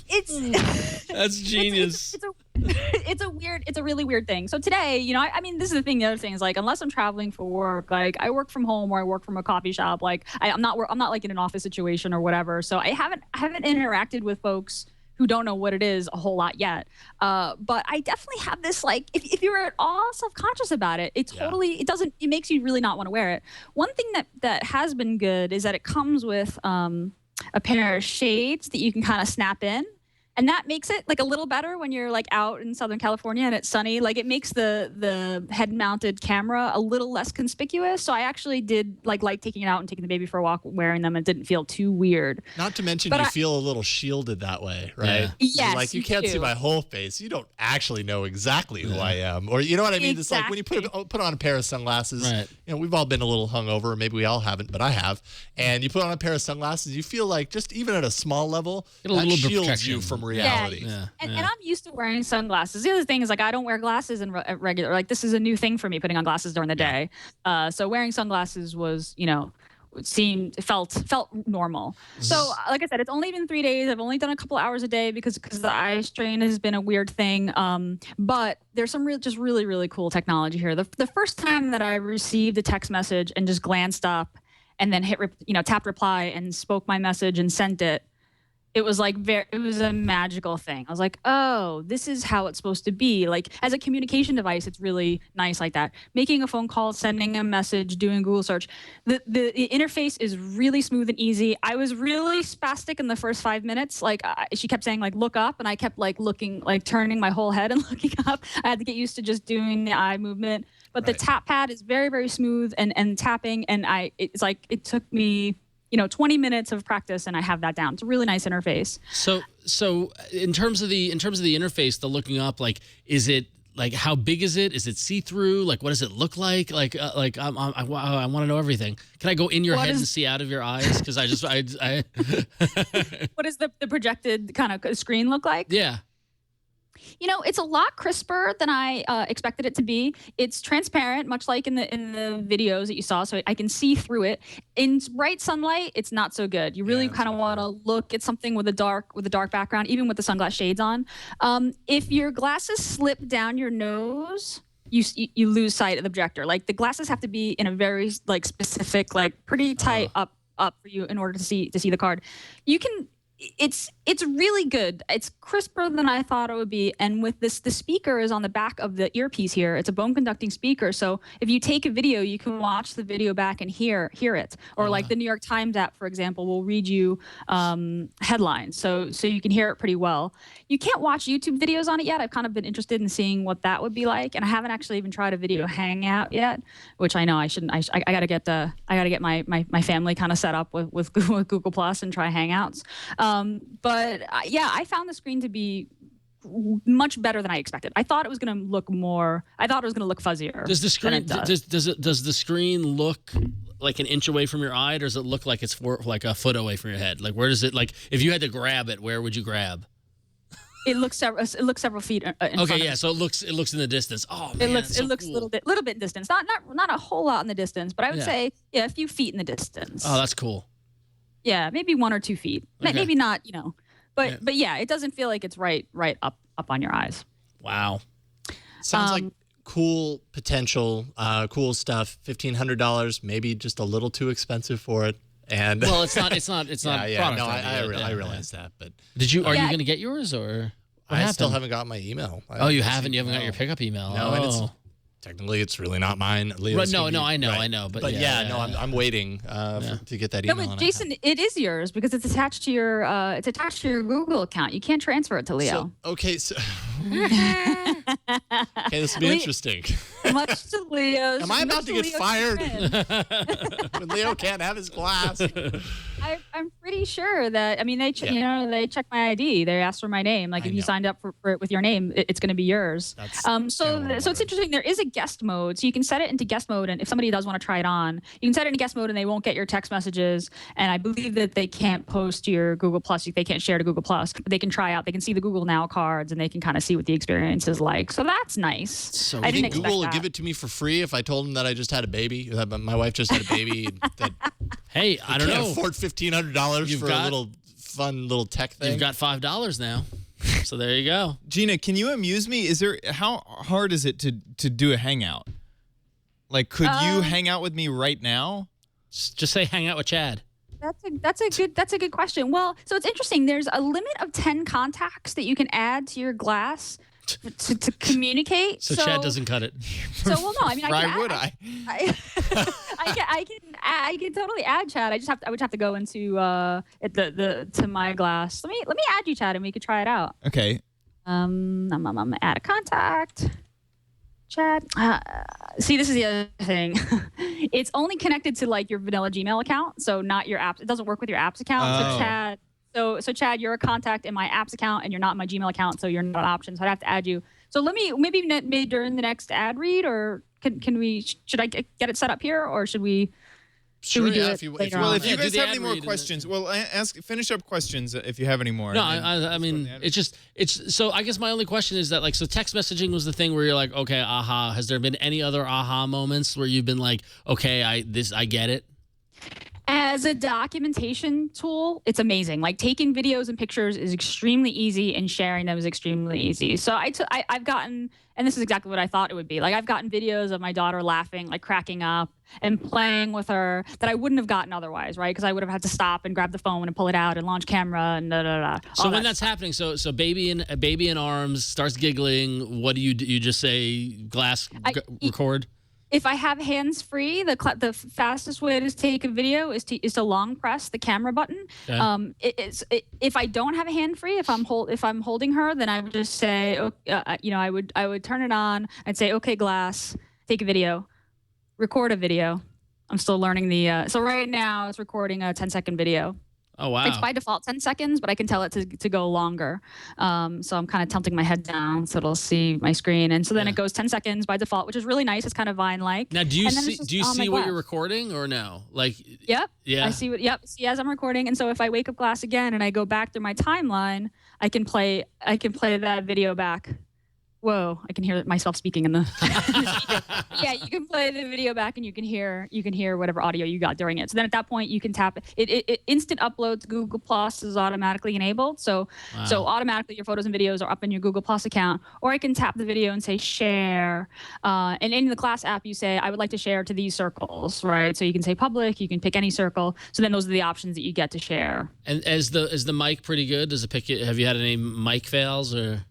it's that's genius. It's a really weird thing. So today, I mean, this is the thing. The other thing is like, unless I'm traveling for work, like I work from home or I work from a coffee shop, like I'm not like in an office situation or whatever. So I haven't interacted with folks who don't know what it is a whole lot yet. But I definitely have this, like, if you're at all self-conscious about it, it makes you really not want to wear it. One thing that has been good is that it comes with a pair of shades that you can kind of snap in. And that makes it like a little better when you're like out in Southern California and it's sunny. Like it makes the head-mounted camera a little less conspicuous. So I actually did like taking it out and taking the baby for a walk wearing them. It didn't feel too weird. Not to mention you feel a little shielded that way, right? Yeah. Yes, like you can't see my whole face. You don't actually know exactly who I am. Or you know what I mean? Exactly. It's like when you put on a pair of sunglasses, right. We've all been a little hungover, or maybe we all haven't, but I have. And you put on a pair of sunglasses, you feel like just even at a small level, that shields you from reality. Yeah. And I'm used to wearing sunglasses. The other thing is like I don't wear glasses in regular. Like this is a new thing for me, putting on glasses during the day. So wearing sunglasses was, felt normal. So like I said, it's only been 3 days. I've only done a couple hours a day because the eye strain has been a weird thing. But there's some really, really cool technology here. The first time that I received a text message and just glanced up and then tapped reply and spoke my message and sent it. It was like it was a magical thing. I was like, oh, this is how it's supposed to be. Like as a communication device, it's really nice like that. Making a phone call, sending a message, doing Google search. The interface is really smooth and easy. I was really spastic in the first 5 minutes. Like she kept saying like, look up. And I kept like looking, like turning my whole head and looking up. I had to get used to just doing the eye movement. But the tap pad is very, very smooth and tapping. And it's like, it took me 20 minutes of practice and I have that down. It's a really nice interface. So in terms of the interface, the looking up, like, is it like, how big is it? Is it see-through? Like, what does it look like? I want to know everything. Can I go in your head and see out of your eyes? Cause I what does the projected kind of screen look like? Yeah. It's a lot crisper than I expected it to be. It's transparent, much like in the videos that you saw, so I can see through it. In bright sunlight, it's not so good. You really kind of want to look at something with a dark background, even with the sunglass shades on. If your glasses slip down your nose, you lose sight of the projector. Like the glasses have to be in a very like specific, like pretty tight up for you in order to see the card. You can. It's really good. It's crisper than I thought it would be. And with this, the speaker is on the back of the earpiece here. It's a bone conducting speaker. So if you take a video, you can watch the video back and hear it. Or like the New York Times app, for example, will read you headlines. So you can hear it pretty well. You can't watch YouTube videos on it yet. I've kind of been interested in seeing what that would be like. And I haven't actually even tried a video hangout yet, which I know I shouldn't. I gotta get my family kind of set up with Google Plus and try Hangouts. But I found the screen to be much better than I expected. I thought it was going to look fuzzier. Does the screen does the screen look like an inch away from your eye, or does it look like it's like a foot away from your head? Like where does it, like if you had to grab it, where would you grab? It looks several feet in front of so it looks in the distance. Oh man, it looks cool. little bit in distance. Not a whole lot in the distance, but I would say a few feet in the distance. Oh, that's cool. Yeah, maybe 1 or 2 feet. Okay. Maybe not, but it doesn't feel like it's right up on your eyes. Wow. Sounds like cool potential, cool stuff. $1,500, maybe just a little too expensive for it. And well, it's not. Yeah. No, I realize that. But are you going to get yours or? I still haven't got my email. You haven't? You haven't got your pickup email? No, and technically, it's really not mine. Leo's I know. But I'm waiting to get that email. No, but Jason, it is yours because it's attached to your Google account. You can't transfer it to Leo. Okay, this will be interesting. Much to Leo's. Am I about to get fired when Leo can't have his glass? I'm pretty pretty sure that, I mean, they check my ID. They asked for my name. Like if you signed up for it with your name, it's going to be yours. So it's interesting. There is a guest mode. So you can set it into guest mode. And if somebody does want to try it on, you can set it into guest mode and they won't get your text messages. And I believe that they can't post to your Google Plus. They can't share to Google Plus, but they can try out. They can see the Google Now cards and they can kind of see what the experience is like. So that's nice. So I think Google would give it to me for free if I told them that I just had a baby, that my wife just had a baby. That hey, I don't know. Afford $1,500 for a little fun little tech thing. You've got $5 now. So there you go. Gina, can you amuse me? How hard is it to do a hangout? Like, could you hang out with me right now? Just say hang out with Chad. That's a good question. Well, so it's interesting. There's a limit of 10 contacts that you can add to your glass to communicate. So Chad doesn't cut it. So well, no. I mean, I can totally add Chad. I would have to go into to my glass. Let me add you, Chad, and we could try it out. Okay. I'm add a contact. Chad. See, this is the other thing. It's only connected to like your vanilla Gmail account, so not your apps. It doesn't work with your apps account. Oh. So Chad. So Chad, you're a contact in my apps account, and you're not in my Gmail account, so you're not an option. So I'd have to add you. So let me maybe during the next ad read, or can we? Should I get it set up here, or should we? Should we do it later on? Well, if you guys have any more questions, finish up questions if you have any more. No, I mean, it's so I guess my only question is that, like, so text messaging was the thing where you're like, okay, aha. Has there been any other aha moments where you've been like, okay, I get it? As a documentation tool, it's amazing. Like taking videos and pictures is extremely easy, and sharing them is extremely easy. So I've gotten, and this is exactly what I thought it would be. Like I've gotten videos of my daughter laughing, like cracking up and playing with her that I wouldn't have gotten otherwise, right? Because I would have had to stop and grab the phone and pull it out and launch camera and da da da. So when that's happening, so baby in arms starts giggling. What do you do? You just say glass record? If I have hands free, the fastest way to take a video is to long press the camera button. Okay. If I don't have a hand free, if I'm holding her, then I would just say, I would turn it on. I'd say, okay, glass, take a video, record a video. I'm still learning so right now it's recording a 10-second video. Oh, wow. It's by default 10 seconds, but I can tell it to go longer. So I'm kind of tilting my head down so it'll see my screen. And so then it goes 10 seconds by default, which is really nice. It's kind of Vine-like. Now, do you see what you're recording or no? Like, yep. Yeah. I see see as I'm recording. And so if I wake up glass again and I go back through my timeline, I can play that video back. Whoa, I can hear myself speaking in the yeah, you can play the video back and you can hear whatever audio you got during it. So then at that point you can tap it instant upload to Google Plus is automatically enabled. So automatically your photos and videos are up in your Google Plus account. Or I can tap the video and say share. And in the class app you say I would like to share to these circles, right? So you can say public, you can pick any circle. So then those are the options that you get to share. And is the mic pretty good? Does it pick it? Have you had any mic fails or?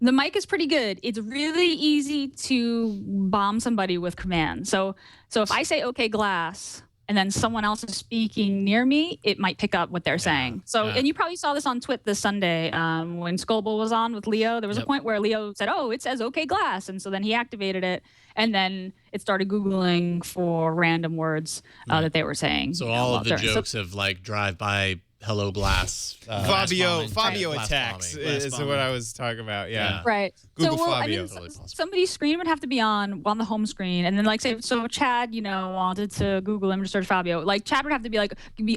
The mic is pretty good. It's really easy to bomb somebody with commands. So if I say, okay, glass, and then someone else is speaking near me, it might pick up what they're saying. So, and you probably saw this on Twit this Sunday when Kobo was on with Leo. There was a point where Leo said, oh, it says, okay, glass. And so then he activated it. And then it started Googling for random words that they were saying. So all of the jokes of like drive-by, hello glass. Fabio attacks is what I was talking about. Yeah. Right. Google Fabio. I mean, somebody's screen would have to be on the home screen, and then like say, so Chad, wanted to Google image search Fabio. Like Chad would have to be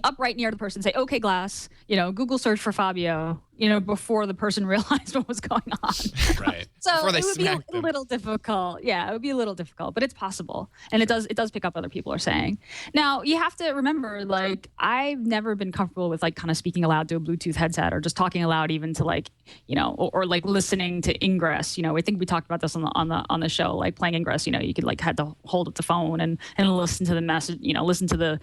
up right near the person, say, okay, glass, Google search for Fabio. Before the person realized what was going on. Right. So it would be a little difficult. Yeah, it would be a little difficult, but it's possible. And it does pick up what other people are saying. Now, you have to remember, like, I've never been comfortable with like kind of speaking aloud to a Bluetooth headset or just talking aloud even to like, or like listening to Ingress. I think we talked about this on the show, like playing Ingress, you could like had to hold up the phone and listen to the message, listen to the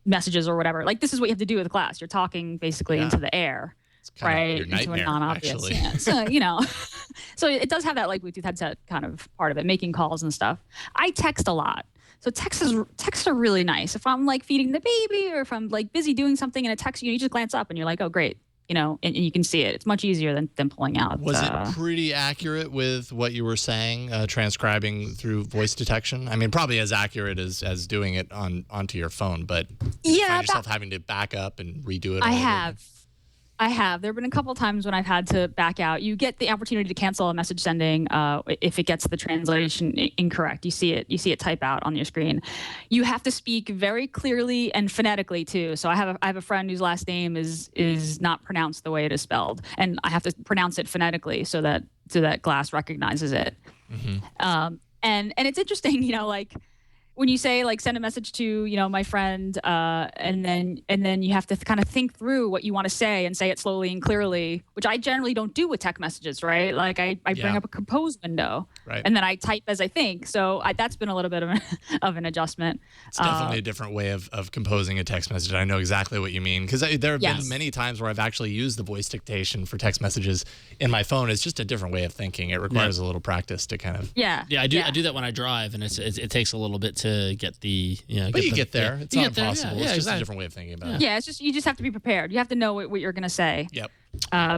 messages or whatever. Like this is what you have to do with class. You're talking basically into the air. Right, your nightmare, into a non-obvious. actually. Yeah. So so it does have that like Bluetooth headset kind of part of it, making calls and stuff. I text a lot, so texts are really nice. If I'm like feeding the baby, or if I'm like busy doing something and a text, you just glance up and you're like, oh great, and you can see it. It's much easier than pulling out. Was it pretty accurate with what you were saying, transcribing through voice detection? I mean, probably as accurate as doing it onto your phone, but you find yourself having to back up and redo it. I have. There have been a couple of times when I've had to back out. You get the opportunity to cancel a message sending if it gets the translation incorrect. You see it type out on your screen. You have to speak very clearly and phonetically too. So I have a friend whose last name is not pronounced the way it is spelled, and I have to pronounce it phonetically so that Glass recognizes it. Mm-hmm. And it's interesting, like, when you say like send a message to my friend, and then you have to kind of think through what you want to say and say it slowly and clearly, which I generally don't do with text messages, right? Like I bring up a compose window, right, and then I type as I think. So that's been a little bit of an adjustment. It's definitely a different way of composing a text message. I know exactly what you mean, because there have been many times where I've actually used the voice dictation for text messages in my phone. It's just a different way of thinking. It requires a little practice to kind of I do that when I drive, and it takes a little bit to get the but you get there. It's not impossible. It's just a different way of thinking about it. Yeah, it's just you just have to be prepared. You have to know what you're gonna say. Yep.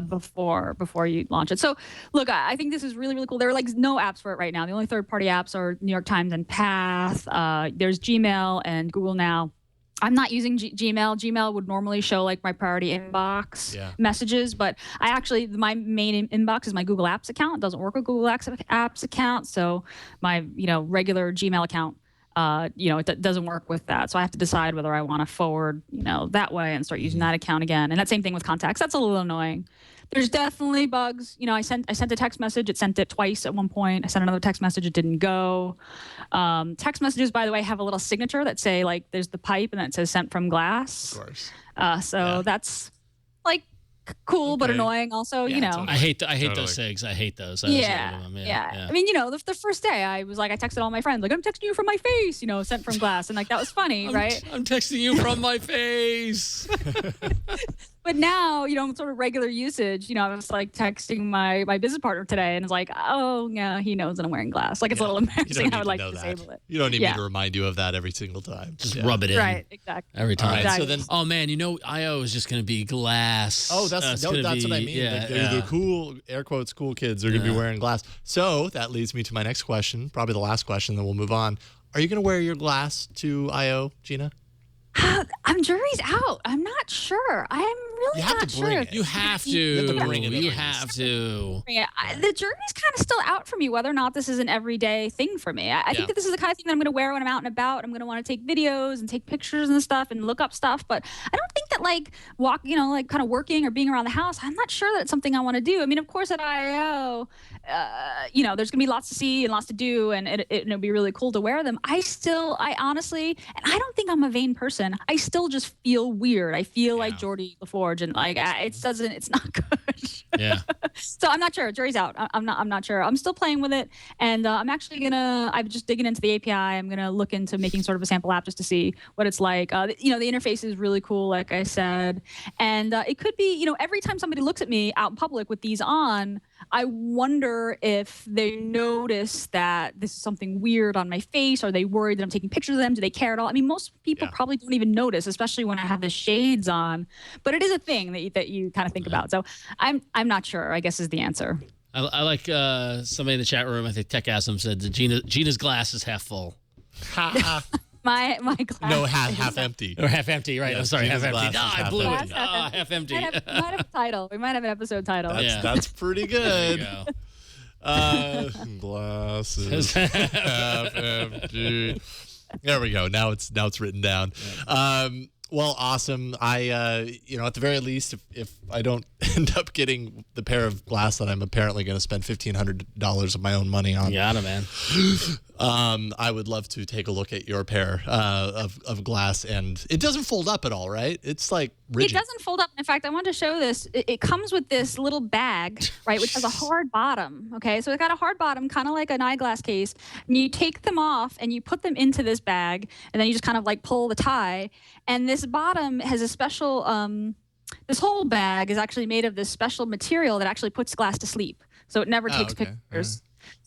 Before you launch it. So look, I think this is really, really cool. There are like no apps for it right now. The only third-party apps are New York Times and Path. There's Gmail and Google Now. I'm not using Gmail. Gmail would normally show like my priority inbox messages, but my main inbox is my Google Apps account. It doesn't work with Google Apps account, so my regular Gmail account, it doesn't work with that. So I have to decide whether I want to forward, that way and start using that account again. And that same thing with contacts. That's a little annoying. There's definitely bugs. I sent a text message. It sent it twice at one point. I sent another text message. It didn't go. Text messages, by the way, have a little signature that say like there's the pipe and then it says sent from Glass. Of course. That's like cool, but annoying also, I hate those SIGs. I hate those. Yeah. I mean, the first day I was like, I texted all my friends, like, I'm texting you from my face, sent from Glass. And like, that was funny, right? I'm texting you from my face. But now, sort of regular usage, I was like texting my business partner today and it's like, oh, yeah, he knows that I'm wearing Glass. Like, it's a little embarrassing. I would like to disable it. You don't need me to remind you of that every single time. Just rub it in. Right, exactly. Every time. Right, exactly. so then, IO is just going to be Glass. Oh, that's what I mean. Yeah, the cool, air quotes, cool kids are going to be wearing Glass. So that leads me to my next question, probably the last question, then we'll move on. Are you going to wear your Glass to IO, Gina? Jury's out. I'm not sure. I'm really you have not to bring sure. it. You have to. You have to bring it. You have to. Yeah, the jury's kind of still out for me whether or not this is an everyday thing for me. I think that this is the kind of thing that I'm going to wear when I'm out and about. I'm going to want to take videos and take pictures and stuff and look up stuff. But I don't think that like kind of working or being around the house, I'm not sure that it's something I want to do. I mean, of course at IO, there's going to be lots to see and lots to do, and it'll be really cool to wear them. I honestly, and I don't think I'm a vain person, I still just feel weird. I feel like Geordie LaForge, and like it's not good. Yeah. So I'm not sure. Jury's out. I'm not sure. I'm still playing with it, and I'm just digging into the API. I'm gonna look into making sort of a sample app just to see what it's like. The interface is really cool, like I said, and it could be, every time somebody looks at me out in public with these on, I wonder if they notice that this is something weird on my face. Are they worried that I'm taking pictures of them? Do they care at all? I mean, most people probably don't even notice, especially when I have the shades on. But it is a thing that you kind of think about. So I'm not sure, I guess, is the answer. I like somebody in the chat room, I think Techasm said that Gina's glass is half full. My glass. No, half empty. Or half empty, right? I'm sorry, half empty. I blew it. Half empty. We might have a title. We might have an episode title. That's pretty good. There you go. Glasses half empty. There we go. Now it's written down. Well, awesome. I, at the very least, if I don't end up getting the pair of glass that I'm apparently going to spend $1,500 of my own money on, got it, man. I would love to take a look at your pair of glass, and it doesn't fold up at all, right? It's like rigid. It doesn't fold up. In fact, I want to show this. It comes with this little bag, right, which has a hard bottom. Okay, so it's got a hard bottom, kind of like an eyeglass case. And you take them off and you put them into this bag, and then you just kind of like pull the tie. And this bottom has a special. This whole bag is actually made of this special material that actually puts glass to sleep, so it never takes pictures.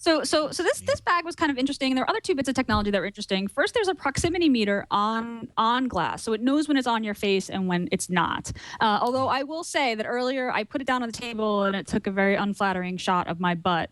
This bag was kind of interesting. There are other two bits of technology that were interesting. First, there's a proximity meter on glass, so it knows when it's on your face and when it's not. Although I will say that earlier I put it down on the table and it took a very unflattering shot of my butt,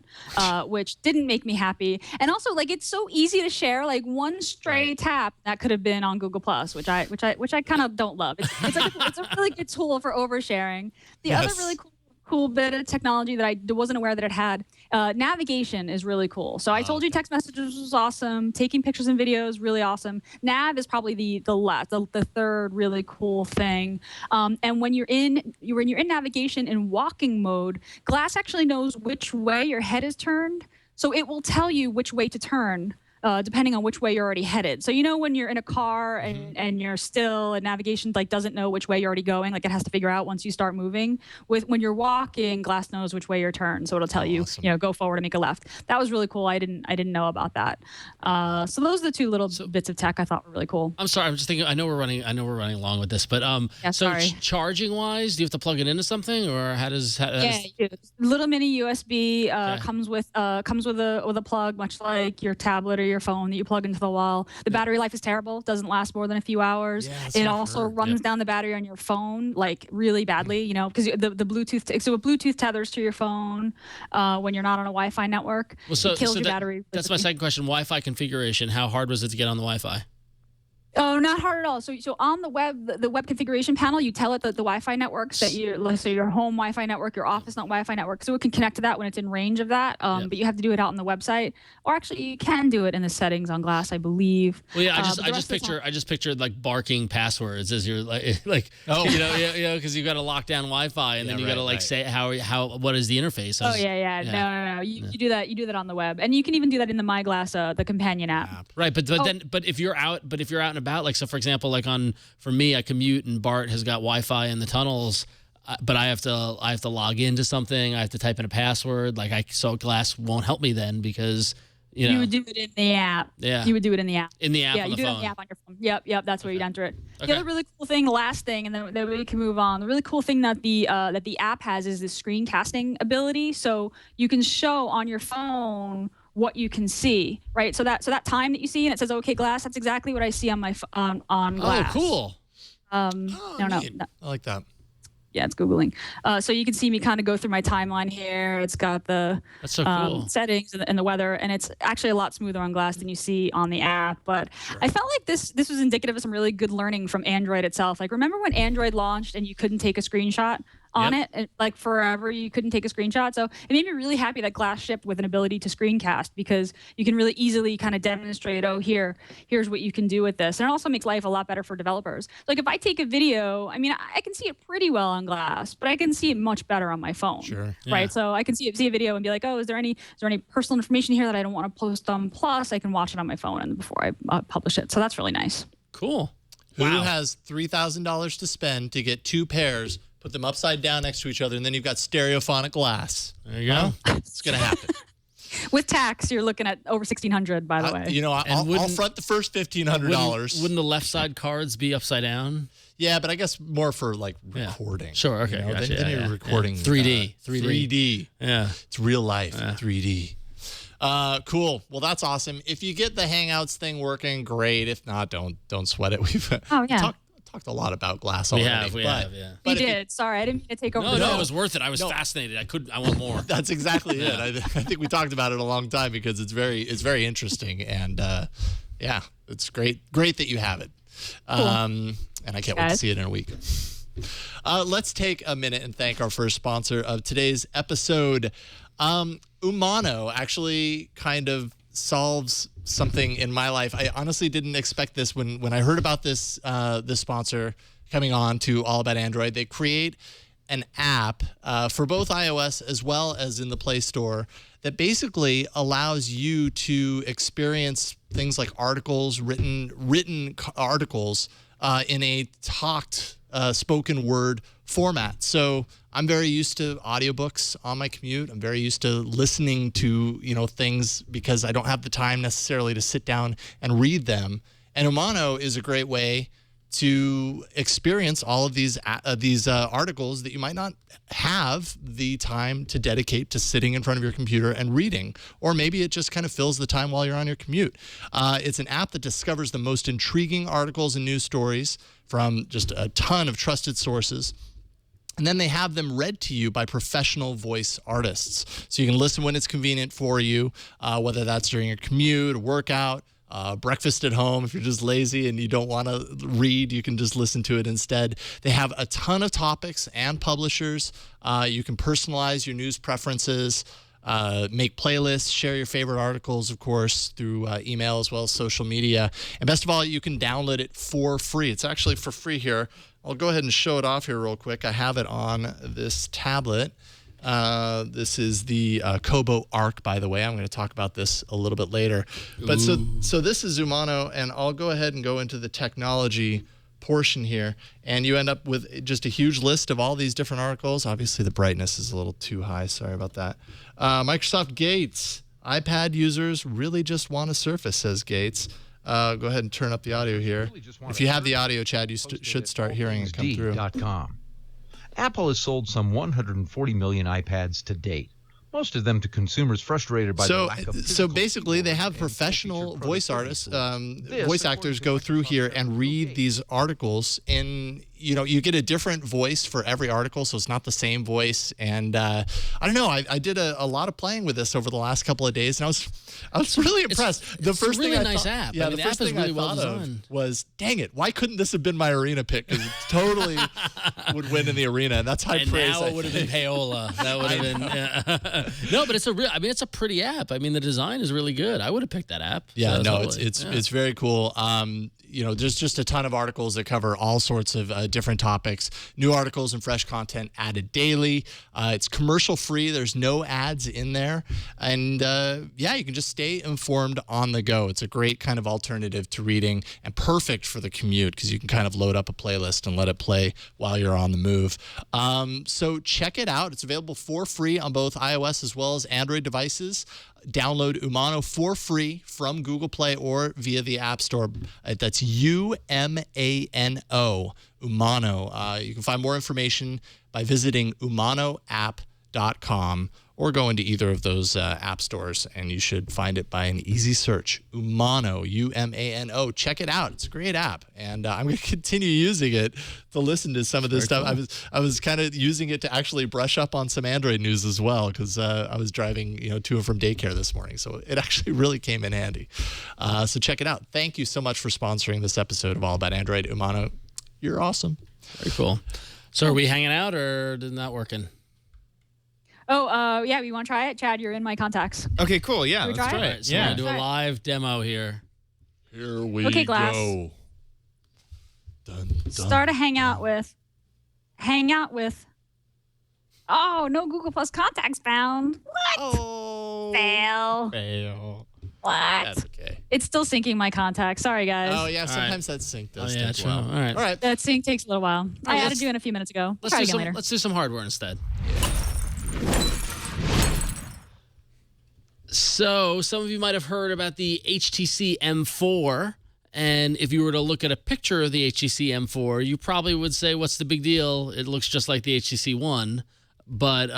which didn't make me happy. And also, like, it's so easy to share. Like one stray tap that could have been on Google Plus, which I kind of don't love. It's a really good tool for oversharing. The other really cool bit of technology that I wasn't aware that it had, navigation is really cool. So I told you text messages was awesome, taking pictures and videos really awesome. Nav is probably the third really cool thing. And when you're in navigation in walking mode, glass actually knows which way your head is turned, so it will tell you which way to turn. Depending on which way you're already headed. So when you're in a car and you're still, and navigation like doesn't know which way you're already going, like it has to figure out once you start moving. When you're walking, glass knows which way you're turned, so it'll tell you go forward and make a left. That was really cool. I didn't know about that. So those are the two little bits of tech I thought were really cool. I'm sorry, I'm just thinking. I know we're running along with this, but charging wise, do you have to plug it into something, or how does you do. Little mini USB comes with a plug, much like your tablet or your phone that you plug into the wall. The battery life is terrible. Doesn't last more than a few hours. It also runs down the battery on your phone like really badly, because the Bluetooth. So a Bluetooth tethers to your phone when you're not on a Wi-Fi network. It kills your battery. That's my second question. Wi-Fi configuration. How hard was it to get on the Wi-Fi? Oh, not hard at all. So on the web configuration panel, you tell it that the Wi-Fi networks that your home Wi-Fi network, your office Wi-Fi network, so it can connect to that when it's in range of that. But you have to do it out on the website, or actually you can do it in the settings on glass, I believe. Well, yeah, I just pictured like barking passwords as you're because you've got to lock down Wi-Fi and then you got to say what is the interface? No. You do that. You do that on the web, and you can even do that in the My Glass, the companion app. Right, but if you're out and about, like, so for example, for me, I commute and Bart has got Wi-Fi in the tunnels, but I have to log into something. I have to type in a password. So Glass won't help me then because you would do it in the app. Yeah, you would do it in the app. In the app, yeah, you do it in the app on your phone. Yep, that's where you'd enter it. Okay. The other really cool thing, the last thing, and then we can move on. The really cool thing that the app has is this screen-casting ability. So you can show on your phone what you can see, right? So that time that you see and it says, "Okay, Glass," that's exactly what I see on my on Glass. Oh, cool. No. I like that. Yeah, it's Googling. So you can see me kind of go through my timeline here. It's got the That's so cool. settings and the weather, and it's actually a lot smoother on Glass than you see on the app. But I felt like this was indicative of some really good learning from Android itself. Like, remember when Android launched and you couldn't take a screenshot on it? And, like, forever you couldn't take a screenshot. So it made me really happy that Glass shipped with an ability to screencast, because you can really easily kind of demonstrate, here's what you can do with this. And it also makes life a lot better for developers. Like, if I take a video, I mean, I can see it pretty well on Glass, but I can see it much better on my phone. Sure. Right. Yeah. So I can see a video and be like, is there any personal information here that I don't want to post on Plus? I can watch it on my phone and before I publish it. So that's really nice. Cool. Who has $3,000 to spend to get two pairs, put them upside down next to each other, and then you've got stereophonic glass? There you go. It's going to happen. With tax, you're looking at over $1,600, by the way. I'll front the first $1,500. Wouldn't the left side cards be upside down? Yeah, but I guess more for recording. Sure. Okay. Gotcha. Then you're recording 3D. Yeah. It's real life 3D. Cool. Well, that's awesome. If you get the Hangouts thing working, great. If not, don't sweat it. We've talked a lot about Glass already. We have. We did. Sorry, I didn't mean to take over. No, it was worth it. I was fascinated. I want more. That's exactly it. I think we talked about it a long time because it's very interesting, and it's great that you have it. Cool. And I can't wait to see it in a week. Let's take a minute and thank our first sponsor of today's episode. Umano actually kind of solves something in my life. I honestly didn't expect this when I heard about this sponsor coming on to All About Android. They create an app for both iOS as well as in the Play Store that basically allows you to experience things like articles, written articles in a talked spoken word format. So I'm very used to audiobooks on my commute. I'm very used to listening to, things because I don't have the time necessarily to sit down and read them. And Umano is a great way to experience all of these articles that you might not have the time to dedicate to sitting in front of your computer and reading, or maybe it just kind of fills the time while you're on your commute. It's an app that discovers the most intriguing articles and news stories from just a ton of trusted sources. And then they have them read to you by professional voice artists. So you can listen when it's convenient for you, whether that's during your commute, workout, breakfast at home. If you're just lazy and you don't want to read, you can just listen to it instead. They have a ton of topics and publishers. You can personalize your news preferences, make playlists, share your favorite articles, of course, through email as well as social media. And best of all, you can download it for free. It's actually for free here. I'll go ahead and show it off here real quick. I have it on this tablet. This is the Kobo Arc, by the way. I'm going to talk about this a little bit later. But so this is Umano, and I'll go ahead and go into the technology portion here, and you end up with just a huge list of all these different articles. Obviously, the brightness is a little too high. Sorry about that. Microsoft Gates. iPad users really just want a Surface, says Gates. Go ahead and turn up the audio here. If you have the audio, Chad, you should start hearing it come through. Apple has sold some 140 million iPads to date. Most of them to consumers frustrated by the lack of So basically, they have professional voice artists, voice actors go through here and read these articles. And, you know, you get a different voice for every article, so it's not the same voice. And I don't know, I did a lot of playing with this over the last couple of days, and I was really impressed. It's a really nice app. Yeah, I mean, the the first app is thing I really well thought designed. of was, dang it, why couldn't this have been my arena pick? Because it totally would win in the arena. And that's high And praise. now it would have been Paola. That would have been. Yeah. No, but it's a pretty app. I mean, the design is really good. I would have picked that app. Yeah, So no, totally. it's very cool. You know, there's just a ton of articles that cover all sorts of different topics. New articles and fresh content added daily. It's commercial free. There's no ads in there. And yeah, you can just stay informed on the go. It's a great kind of alternative to reading and perfect for the commute because you can kind of load up a playlist and let it play while you're on the move. So check it out. It's available for free on both iOS as well as Android devices. Download Umano for free from Google Play or via the App Store. That's Umano, Umano. You can find more information by visiting umanoapp.com or go into either of those app stores, and you should find it by an easy search. Umano, U-M-A-N-O. Check it out. It's a great app, and I'm going to continue using it to listen to some of this stuff. Cool. I was kind of using it to actually brush up on some Android news as well because I was driving to and from daycare this morning, so it actually really came in handy. So check it out. Thank you so much for sponsoring this episode of All About Android. Umano, you're awesome. Very cool. So are we hanging out or is it not working? Oh, yeah, you want to try it? Chad, you're in my contacts. Okay, cool. Yeah, let's try try it? it. So we're going to do a live demo here. Here we Okay, Glass. go. Dun, dun, Start a hangout with. Oh, no Google Plus contacts found. What? Oh. Fail. What? That's okay. It's still syncing my contacts. Sorry, guys. Oh, yeah, sometimes that sync does yeah, take true. a while. All right. All right. That sync takes a little while. I added you in a few minutes ago. Let's Try do again some. later. Let's do some hardware instead. So some of you might have heard about the HTC M4. And if you were to look at a picture of the HTC M4, you probably would say, what's the big deal? It looks just like the HTC One. But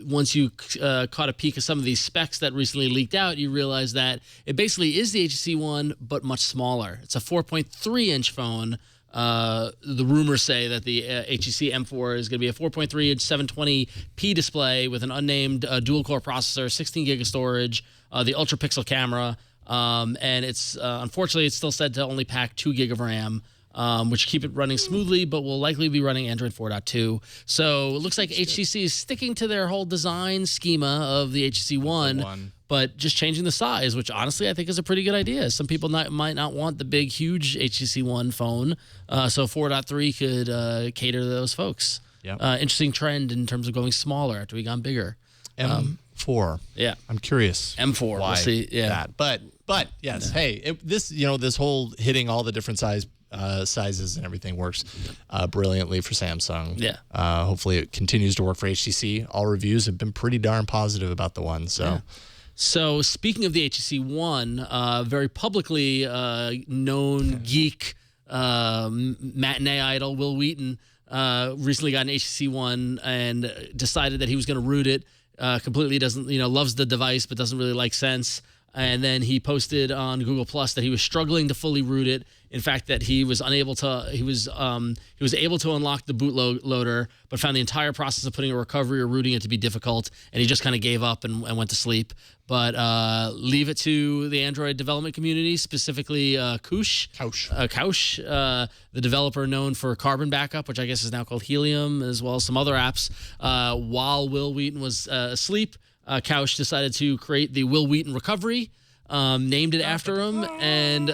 once you caught a peek of some of these specs that recently leaked out, you realize that it basically is the HTC One, but much smaller. It's a 4.3-inch phone. The rumors say that the HTC M4 is going to be a 4.3-inch 720p display with an unnamed dual-core processor, 16 gig of storage, the ultra-pixel camera, and it's unfortunately it's still said to only pack 2 gig of RAM. Which keep it running smoothly, but will likely be running Android 4.2. So it looks like HTC is sticking to their whole design schema of the HTC One, but just changing the size, which honestly I think is a pretty good idea. Some people might not want the big, huge HTC One phone, so 4.3 could cater to those folks. Yep. Interesting trend in terms of going smaller after we gone bigger. M4. Yeah. I'm curious. M4. Why We'll see. Yeah. that. But yes, hey, this whole hitting all the different sizes and everything works brilliantly for Samsung. Yeah. Hopefully it continues to work for HTC. All reviews have been pretty darn positive about the one. So. Yeah. So speaking of the HTC One, very publicly known geek matinee idol Will Wheaton recently got an HTC One and decided that he was going to root it. Completely doesn't, loves the device but doesn't really like Sense. And then he posted on Google Plus that he was struggling to fully root it. In fact, that he was able to unlock the bootloader, but found the entire process of putting a recovery or rooting it to be difficult, and he just kind of gave up and went to sleep. But leave it to the Android development community, specifically Kaush, the developer known for Carbon Backup, which I guess is now called Helium, as well as some other apps. While Will Wheaton was asleep, Kaush decided to create the Will Wheaton Recovery, named it after him, and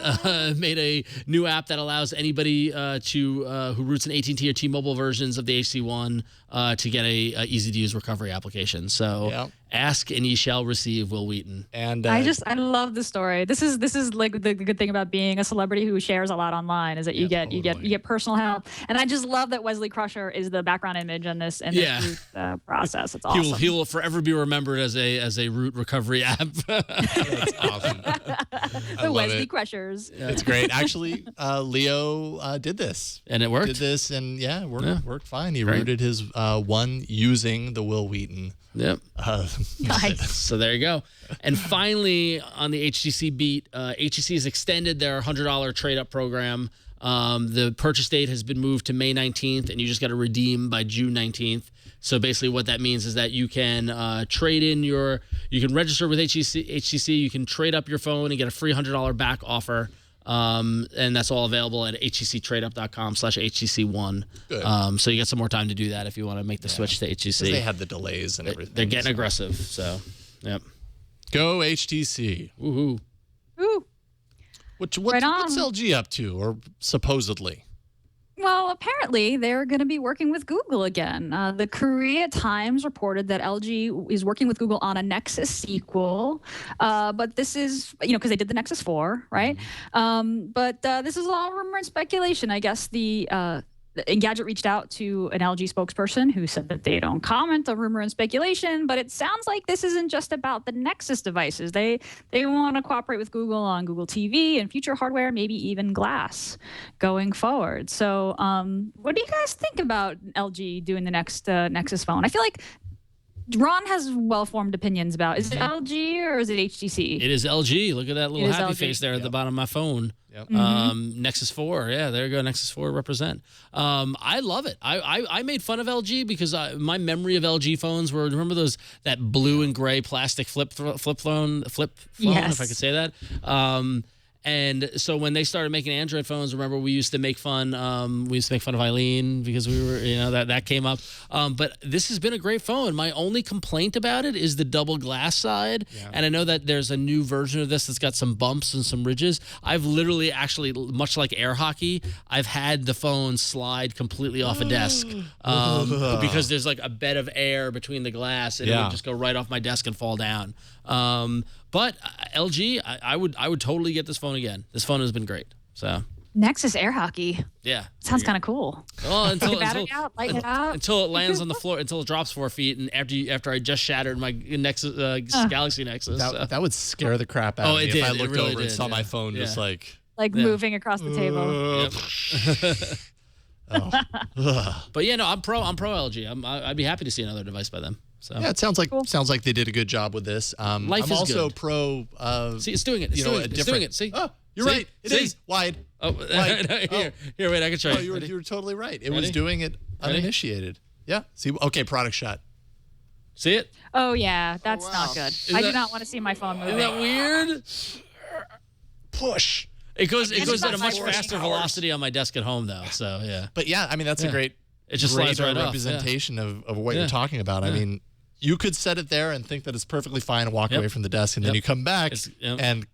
made a new app that allows anybody who roots an AT&T or T-Mobile versions of the HTC One to get a easy-to-use recovery application. So ask and ye shall receive, Will Wheaton. And I love the story. This is like the good thing about being a celebrity who shares a lot online is that you get personal help. And I just love that Wesley Crusher is the background image in this root process. It's awesome. He will forever be remembered as a root recovery app. That's awesome. The Wesley Crushers. Yeah. It's great. Actually, Leo did this. And it worked. Worked fine. He rooted his One using the Will Wheaton. Yep. Nice. So there you go. And finally, on the HTC beat, HTC has extended their $100 trade-up program. The purchase date has been moved to May 19th, and you just got to redeem by June 19th. So basically what that means is that you can trade in you can register with HTC, you can trade up your phone and get a free $100 back offer. And that's all available at htctradeup.com/HTC One. So you got some more time to do that if you want to make the switch to HTC. They had the delays and everything. They're getting aggressive. So, yep. Go HTC. Woohoo. Ooh. What's LG up to, or supposedly? Well, apparently they're going to be working with Google again. The Korea Times reported that LG is working with Google on a Nexus sequel, but this is, because they did the Nexus 4, right? But this is all rumor and speculation. I guess the Engadget reached out to an LG spokesperson who said that they don't comment on rumor and speculation, but it sounds like this isn't just about the Nexus devices. They want to cooperate with Google on Google TV and future hardware, maybe even Glass going forward. So what do you guys think about LG doing the next Nexus phone? I feel like Ron has well-formed opinions about, is it LG or is it HTC? It is LG. Look at that little happy face there at the bottom of my phone. Yep. Nexus 4. Yeah, there you go. Nexus 4 represent. I love it. I made fun of LG because my memory of LG phones were, remember that blue and gray plastic flip phone, yes. if I could say that. And so when they started making Android phones, remember we used to make fun. We used to make fun of Eileen because we were, that came up. But this has been a great phone. My only complaint about it is the double glass side. Yeah. And I know that there's a new version of this that's got some bumps and some ridges. I've literally, actually, much like air hockey, I've had the phone slide completely off a desk because there's like a bed of air between the glass, and it would just go right off my desk and fall down. But LG, I would totally get this phone again. This phone has been great. So Nexus air hockey. Yeah, sounds kind of cool. Well, until it lands on the floor, until it drops 4 feet, and after I just shattered my Nexus Galaxy Nexus. That would scare the crap out of me if I looked over and saw my phone just like moving across the table. But I'm pro LG. I'd be happy to see another device by them. So. Yeah, it sounds like they did a good job with this. I'm also good. pro. See, it's doing it. It's doing it. See, you're right. It is wide. Oh, wide. Here, wait. I can show you. You were totally right. It was doing it uninitiated. Yeah. See. Okay. Product shot. See it? Oh yeah, that's not good. I do not want to see my phone moving. Isn't that weird? Push. It goes at a much faster velocity on my desk at home, though. So yeah. But yeah, I mean that's a great. It just slides right representation of what you're talking about. I mean, you could set it there and think that it's perfectly fine and walk away from the desk, and then you come back and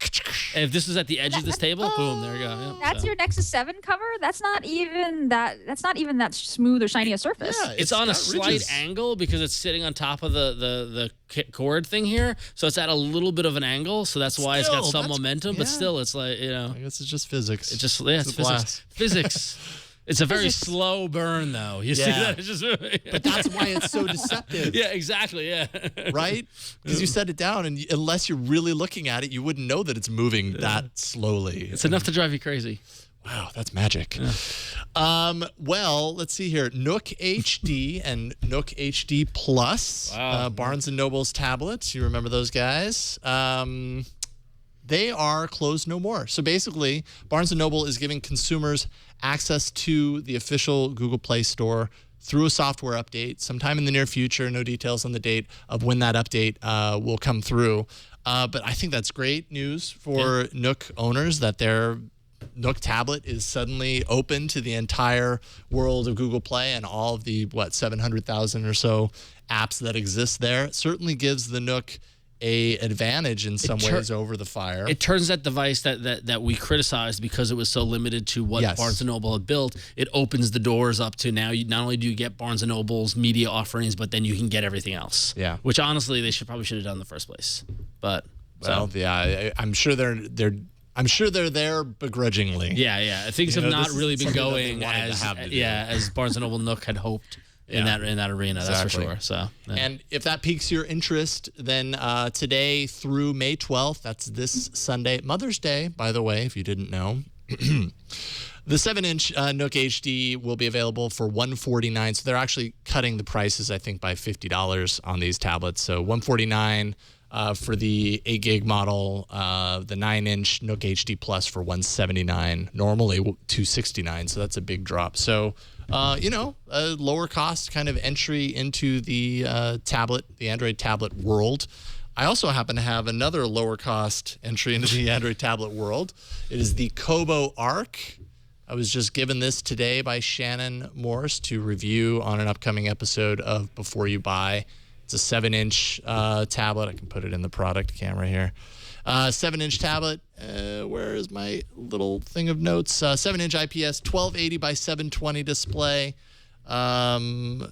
if this is at the edge of this table, boom, there you go. That's your Nexus 7 cover. That's not even that smooth or shiny a surface. Yeah, it's on a slight angle because it's sitting on top of the cord thing here, so it's at a little bit of an angle. So that's why it's got some momentum. But still, it's like I guess it's just physics. It's just it's physics. Physics. It's a very slow burn, though. You see that? It's just, but that's why it's so deceptive. Yeah, exactly. Yeah. Right? Because you set it down, and unless you're really looking at it, you wouldn't know that it's moving that slowly. It's enough to drive you crazy. Wow, that's magic. Yeah. Well, let's see here. Nook HD and Nook HD Plus, Barnes & Noble's tablets. You remember those guys? They are closed no more. So basically, Barnes & Noble is giving consumers access to the official Google Play Store through a software update sometime in the near future. No details on the date of when that update will come through. But I think that's great news for Nook owners that their Nook tablet is suddenly open to the entire world of Google Play and all of the, 700,000 or so apps that exist there. It certainly gives the Nook a advantage in some ways over the Fire. It turns that device that we criticized because it was so limited to what Barnes & Noble had built. It opens the doors up to now. Not only do you get Barnes & Noble's media offerings, but then you can get everything else. Yeah. Which honestly, they probably should have done in the first place. But I'm sure they're there begrudgingly. Yeah. Things have not really been going as Barnes & Noble Nook had hoped. In that arena, that's for sure. So, and if that piques your interest, then today through May 12th, that's this Sunday, Mother's Day, by the way, if you didn't know, the 7-inch Nook HD will be available for $149. So they're actually cutting the prices, I think, by $50 on these tablets. So $149 for the 8 gig model, the 9-inch Nook HD Plus for $179. Normally $269. So that's a big drop. So. A lower cost kind of entry into the the Android tablet world. I also happen to have another lower cost entry into the Android tablet world. It is the Kobo Arc. I was just given this today by Shannon Morse to review on an upcoming episode of Before You Buy. It's a 7-inch tablet. I can put it in the product camera here. 7-inch tablet. Where is my little thing of notes? 7-inch IPS 1280 by 720 display. 1.5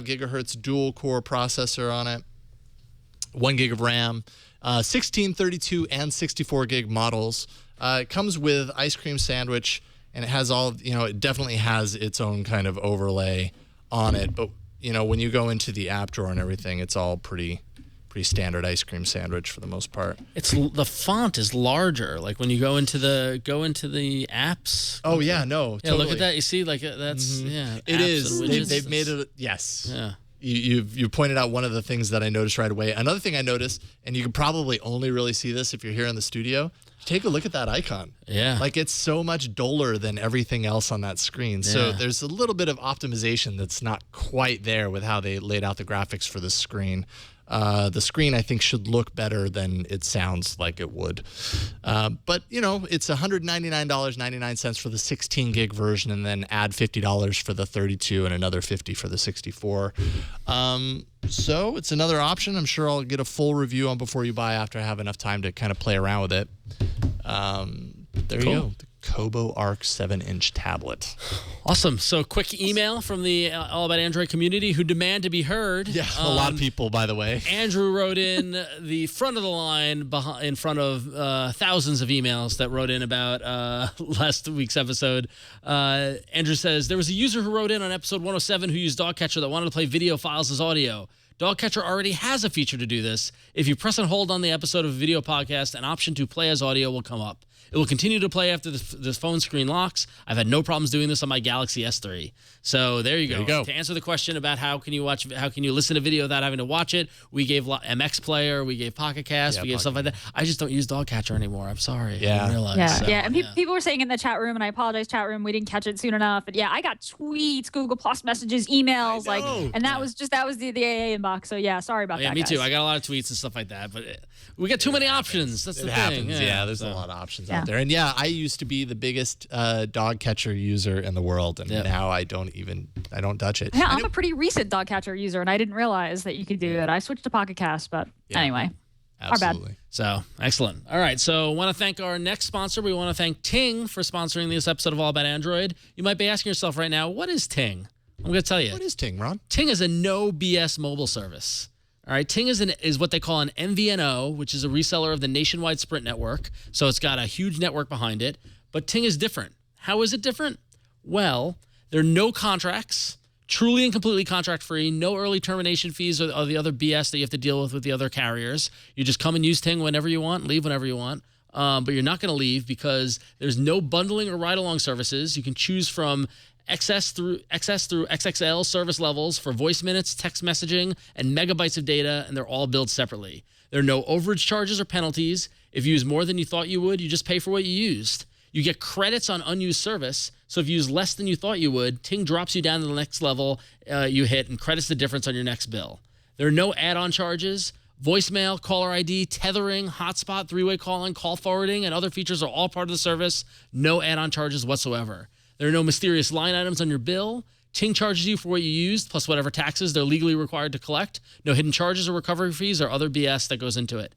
gigahertz dual core processor on it. 1 gig of RAM. 16, 32, and 64 gig models. It comes with ice cream sandwich, and it has it definitely has its own kind of overlay on it. But, when you go into the app drawer and everything, it's all pretty standard ice cream sandwich for the most part. The font is larger. Like when you go into the apps. Oh yeah, no. Yeah, look at that. You see, like that's It is. They've made it. Yes. Yeah. You pointed out one of the things that I noticed right away. Another thing I noticed, and you can probably only really see this if you're here in the studio. Take a look at that icon. Yeah. Like it's so much duller than everything else on that screen. Yeah. So there's a little bit of optimization that's not quite there with how they laid out the graphics for the screen. The screen, I think, should look better than it sounds like it would. But, it's $199.99 for the 16 gig version, and then add $50 for the 32 and another $50 for the 64. So it's another option. I'm sure I'll get a full review on Before You Buy after I have enough time to kind of play around with it. There you go. The Kobo Arc 7-inch tablet. Awesome. So quick email from the All About Android community who demand to be heard. Yeah, a lot of people, by the way. Andrew wrote in the front of the line in front of thousands of emails that wrote in about last week's episode. Andrew says, there was a user who wrote in on episode 107 who used Dogcatcher that wanted to play video files as audio. Dogcatcher already has a feature to do this. If you press and hold on the episode of a video podcast, an option to play as audio will come up. It will continue to play after the phone screen locks. I've had no problems doing this on my Galaxy S3. So there you go. To answer the question about how can you listen to video without having to watch it, we gave MX Player, we gave Pocket Cast, we gave stuff like that. I just don't use Dogcatcher anymore. I'm sorry. Yeah. I didn't realize. And people were saying in the chat room, and I apologize, chat room, we didn't catch it soon enough. But I got tweets, Google Plus messages, emails, that was the AA inbox. So sorry about that. Me too. I got a lot of tweets and stuff like that, but we get too many options. That's the thing. There's a lot of options out there. And I used to be the biggest Dogcatcher user in the world, and now I don't touch it. Yeah, I'm a pretty recent Dogcatcher user, and I didn't realize that you could do that. I switched to Pocket Cast, but anyway. Absolutely. Our bad. So, excellent. All right, so want to thank our next sponsor. We want to thank Ting for sponsoring this episode of All About Android. You might be asking yourself right now, what is Ting? I'm going to tell you. What is Ting, Ron? Ting is a no BS mobile service. All right, Ting is what they call an MVNO, which is a reseller of the nationwide Sprint network. So it's got a huge network behind it. But Ting is different. How is it different? Well, there are no contracts, truly and completely contract-free, no early termination fees or the other BS that you have to deal with the other carriers. You just come and use Ting whenever you want, leave whenever you want. but you're not going to leave because there's no bundling or ride-along services. You can choose from XS through XXL service levels for voice minutes, text messaging, and megabytes of data, and they're all billed separately. There are no overage charges or penalties. If you use more than you thought you would, you just pay for what you used. You get credits on unused service, so if you use less than you thought you would, Ting drops you down to the next level you hit and credits the difference on your next bill. There are no add-on charges. Voicemail, caller ID, tethering, hotspot, three-way calling, call forwarding, and other features are all part of the service. No add-on charges whatsoever. There are no mysterious line items on your bill. Ting charges you for what you used, plus whatever taxes they're legally required to collect. No hidden charges or recovery fees or other BS that goes into it.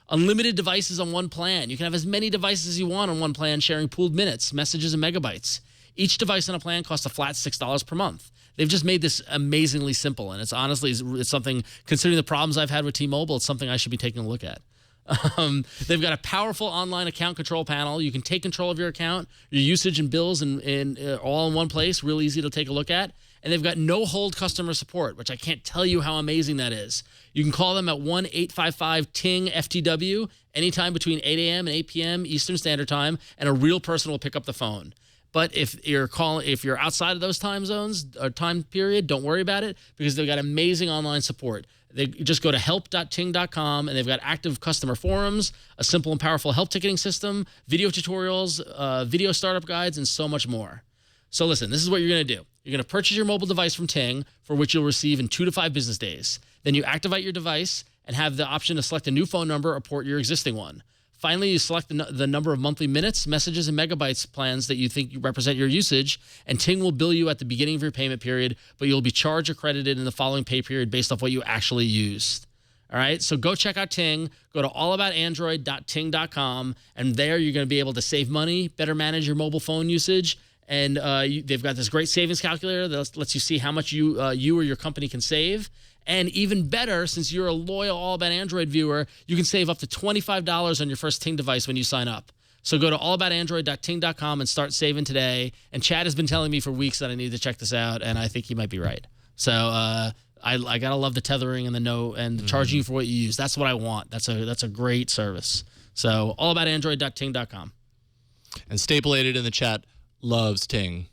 Unlimited devices on one plan. You can have as many devices as you want on one plan, sharing pooled minutes, messages, and megabytes. Each device on a plan costs a flat $6 per month. They've just made this amazingly simple, and it's honestly, it's something, considering the problems I've had with T-Mobile, it's something I should be taking a look at. They've got a powerful online account control panel. You can take control of your account, your usage and bills all in one place, real easy to take a look at. And they've got no hold customer support, which I can't tell you how amazing that is. You can call them at 1-855-TING-FTW anytime between 8 a.m. and 8 p.m. Eastern Standard Time, and a real person will pick up the phone. But if you're outside of those time zones or time period, don't worry about it because they've got amazing online support. They just go to help.ting.com, and they've got active customer forums, a simple and powerful help ticketing system, video tutorials, video startup guides, and so much more. So listen, this is what you're going to do. You're going to purchase your mobile device from Ting, for which you'll receive in 2 to 5 business days. Then you activate your device and have the option to select a new phone number or port your existing one. Finally, you select the number of monthly minutes, messages, and megabytes plans that you think represent your usage, and Ting will bill you at the beginning of your payment period, but you'll be charged or credited in the following pay period based off what you actually used. All right, so go check out Ting. Go to allaboutandroid.ting.com, and there you're going to be able to save money, better manage your mobile phone usage, and they've got this great savings calculator that lets you see how much you or your company can save. And even better, since you're a loyal All About Android viewer, you can save up to $25 on your first Ting device when you sign up. So go to allaboutandroid.ting.com and start saving today. And Chad has been telling me for weeks that I need to check this out, and I think he might be right. So I gotta love the tethering and the charging you for what you use. That's what I want. That's a great service. So allaboutandroid.ting.com. And Stapleated in the chat loves Ting.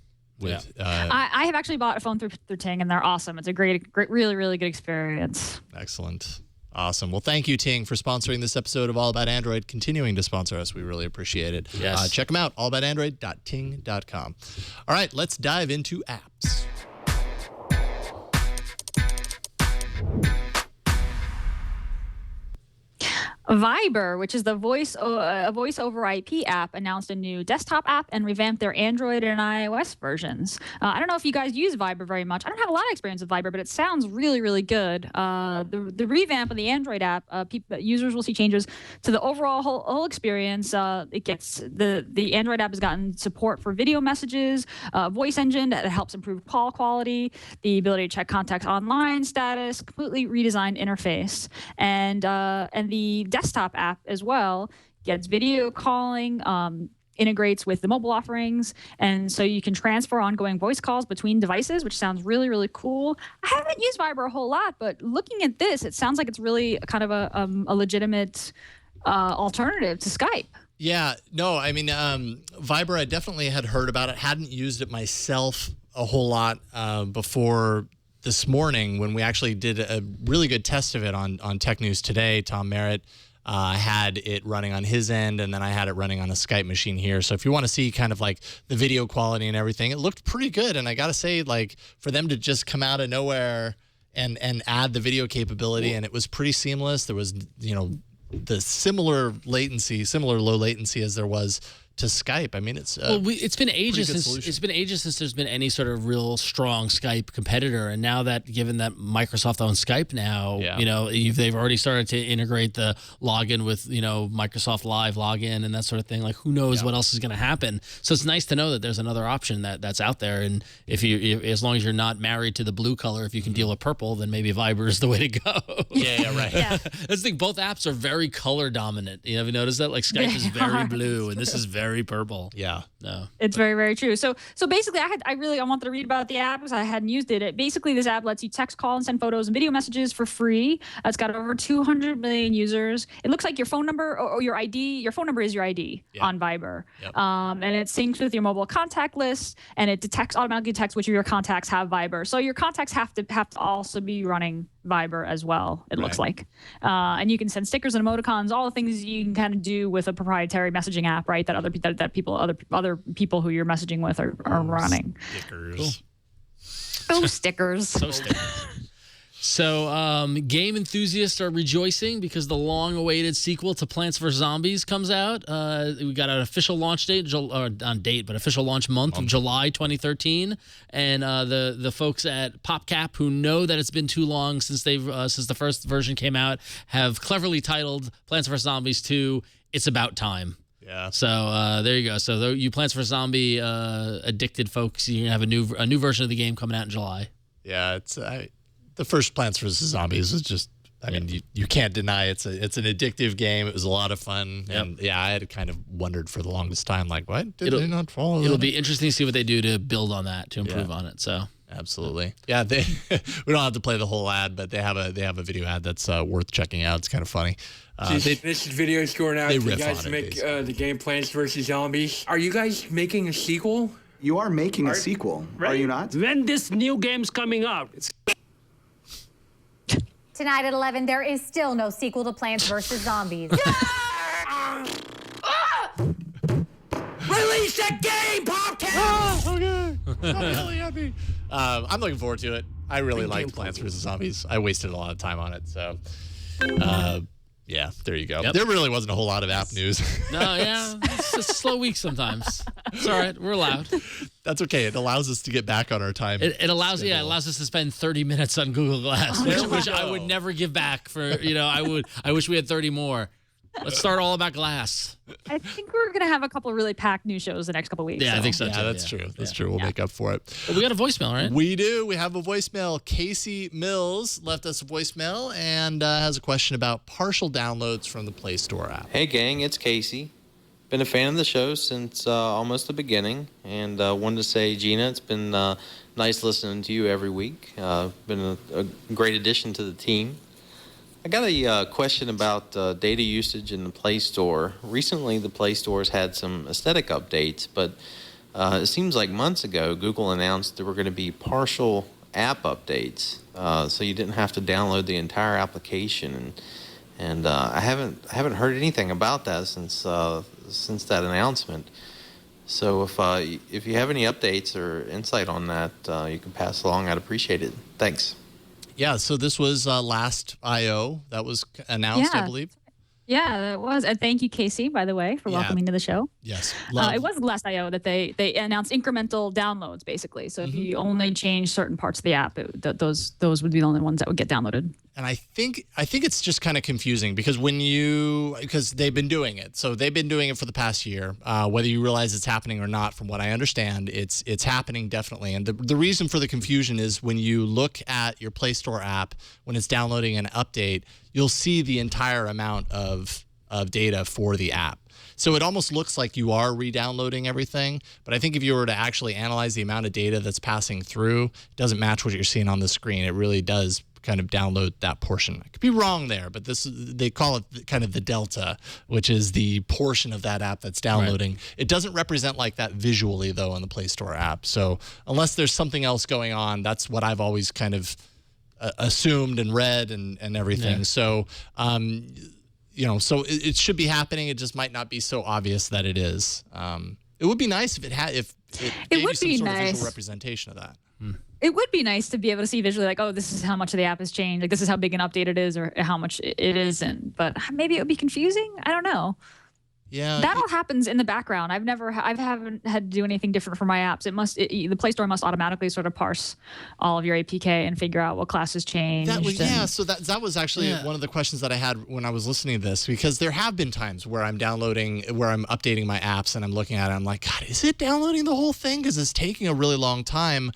I have actually bought a phone through Ting, and they're awesome. It's a great, really, really good experience. Excellent. Awesome. Well, thank you, Ting, for sponsoring this episode of All About Android, continuing to sponsor us. We really appreciate it. Yes. Check them out, allaboutandroid.ting.com. All right, let's dive into apps. Viber, which is the voice over IP app, announced a new desktop app and revamped their Android and iOS versions. I don't know if you guys use Viber very much. I don't have a lot of experience with Viber, but it sounds really, really good. The revamp of the Android app, users will see changes to the overall whole experience. It gets the Android app has gotten support for video messages, voice engine that helps improve call quality, the ability to check contacts online status, completely redesigned interface, and the desktop app as well gets video calling, integrates with the mobile offerings, and so you can transfer ongoing voice calls between devices, which sounds really, really cool. I haven't used Viber a whole lot, but looking at this, it sounds like it's really kind of a legitimate alternative to Skype. Yeah, no, I mean, Viber, I definitely had heard about it, hadn't used it myself a whole lot before this morning when we actually did a really good test of it on Tech News Today. Tom Merritt had it running on his end, and then I had it running on a Skype machine here. So if you want to see kind of like the video quality and everything, it looked pretty good. And I got to say, like, for them to just come out of nowhere and add the video capability, and it was pretty seamless. There was, the similar low latency as there was to Skype. I mean, it's been ages since there's been any sort of real strong Skype competitor, and now that given that Microsoft owns Skype now, they've already started to integrate the login with Microsoft Live login and that sort of thing. Like, who knows what else is going to happen? So it's nice to know that there's another option that's out there, and if as long as you're not married to the blue color, if you can deal with purple, then maybe Viber is the way to go. Yeah, right. Yeah. That's the thing. Both apps are very color dominant. Have you noticed that? Like Skype is very blue, and this is very very purple. Yeah. No. It's very, very true. So basically, I wanted to read about the app because I hadn't used it. Basically, this app lets you text, call, and send photos and video messages for free. It's got over 200 million users. It looks like your phone number or your ID. Your phone number is your ID on Viber. Yep. And it syncs with your mobile contact list, and it automatically detects which of your contacts have Viber. So your contacts have to also be running Viber as well, it looks like. And you can send stickers and emoticons, all the things you can kind of do with a proprietary messaging app, right? That other people who you're messaging with are running. Stickers. Oh, stickers. Stickers. So, game enthusiasts are rejoicing because the long-awaited sequel to Plants vs. Zombies comes out. We got an official launch date, official launch month of July 2013. And the folks at PopCap, who know that it's been too long since the first version came out, have cleverly titled Plants vs. Zombies 2, It's About Time. Yeah. So there you go. So you Plants vs. Zombie addicted folks, you have a new version of the game coming out in July. Yeah, it's the first Plants vs. Zombies is just. I mean, you can't deny it's an addictive game. It was a lot of fun, and I had kind of wondered for the longest time, like, what did they not follow? It'll be interesting to see what they do to build on that, to improve on it. So. Absolutely. Yeah, we don't have to play the whole ad, but they have a video ad that's worth checking out. It's kind of funny. This video is going out. They You riff guys on it, make the game Plants vs. Zombies. Are you guys making a sequel? You are making a sequel, are you not? When this new game's coming out? Tonight at 11, there is still no sequel to Plants vs. Zombies. Release that game, Popcat! Oh, okay. Stop yelling at me. I'm looking forward to it. I really like Plants vs. Zombies. I wasted a lot of time on it, so yeah, there you go. Yep. There really wasn't a whole lot of app news. No, yeah, it's a slow week sometimes. It's all right. We're allowed. That's okay. It allows us to get back on our time. It allows us to spend 30 minutes on Google Glass, which I would never give back for. I wish we had 30 more. Let's start all about glass. I think we're gonna have a couple of really packed news shows the next couple of weeks. Yeah, I think so too. Yeah, that's true. That's true. We'll make up for it. Well, we got a voicemail, right? We do. We have a voicemail. Casey Mills left us a voicemail and has a question about partial downloads from the Play Store app. Hey, gang, it's Casey. Been a fan of the show since almost the beginning, and wanted to say, Gina, it's been nice listening to you every week. Been a great addition to the team. I got a question about data usage in the Play Store. Recently, the Play Store's had some aesthetic updates, but it seems like months ago, Google announced there were going to be partial app updates, so you didn't have to download the entire application. And I haven't heard anything about that since that announcement. So if you have any updates or insight on that, you can pass along. I'd appreciate it. Thanks. Yeah, so this was last I.O. that was announced, I believe. Yeah, it was. And thank you, Casey, by the way, for welcoming to the show. Yes. It was last I.O. that they announced incremental downloads, basically. So if you only change certain parts of the app, those would be the only ones that would get downloaded. And I think it's just kind of confusing because because they've been doing it. So they've been doing it for the past year. Whether you realize it's happening or not, from what I understand, it's happening definitely. And the reason for the confusion is when you look at your Play Store app, when it's downloading an update, you'll see the entire amount of data for the app. So it almost looks like you are re-downloading everything, but I think if you were to actually analyze the amount of data that's passing through, it doesn't match what you're seeing on the screen. It really does kind of download that portion. I could be wrong there, but they call it kind of the delta, which is the portion of that app that's downloading. Right. It doesn't represent like that visually, though, on the Play Store app. So unless there's something else going on, that's what I've always kind of assumed and read and everything. Yeah. So, so it should be happening. It just might not be so obvious that it is. It would be nice if it gave you some sort of visual representation of that. It would be nice to be able to see visually, like, oh, this is how much of the app has changed. Like, this is how big an update it is or how much it isn't. But maybe it would be confusing. I don't know. Yeah, that all happens in the background. I haven't had to do anything different for my apps. The Play Store must automatically sort of parse all of your APK and figure out what classes changed. So that was actually one of the questions that I had when I was listening to this, because there have been times where I'm updating my apps and I'm looking at it. I'm like, God, is it downloading the whole thing? Because it's taking a really long time.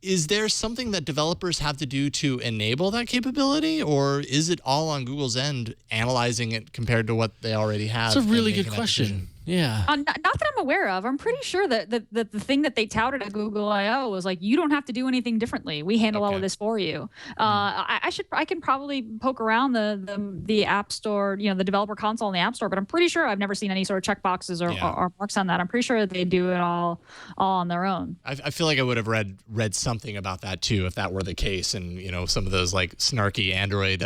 Is there something that developers have to do to enable that capability, or is it all on Google's end analyzing it compared to what they already have? That's a really good question. Yeah. Not that I'm aware of. I'm pretty sure that the thing that they touted at Google I/O was like, you don't have to do anything differently. We handle all of this for you. I can probably poke around the App Store, the developer console in the App Store, but I'm pretty sure I've never seen any sort of checkboxes or marks on that. I'm pretty sure they do it all on their own. I feel like I would have read something about that too if that were the case, and some of those like snarky Android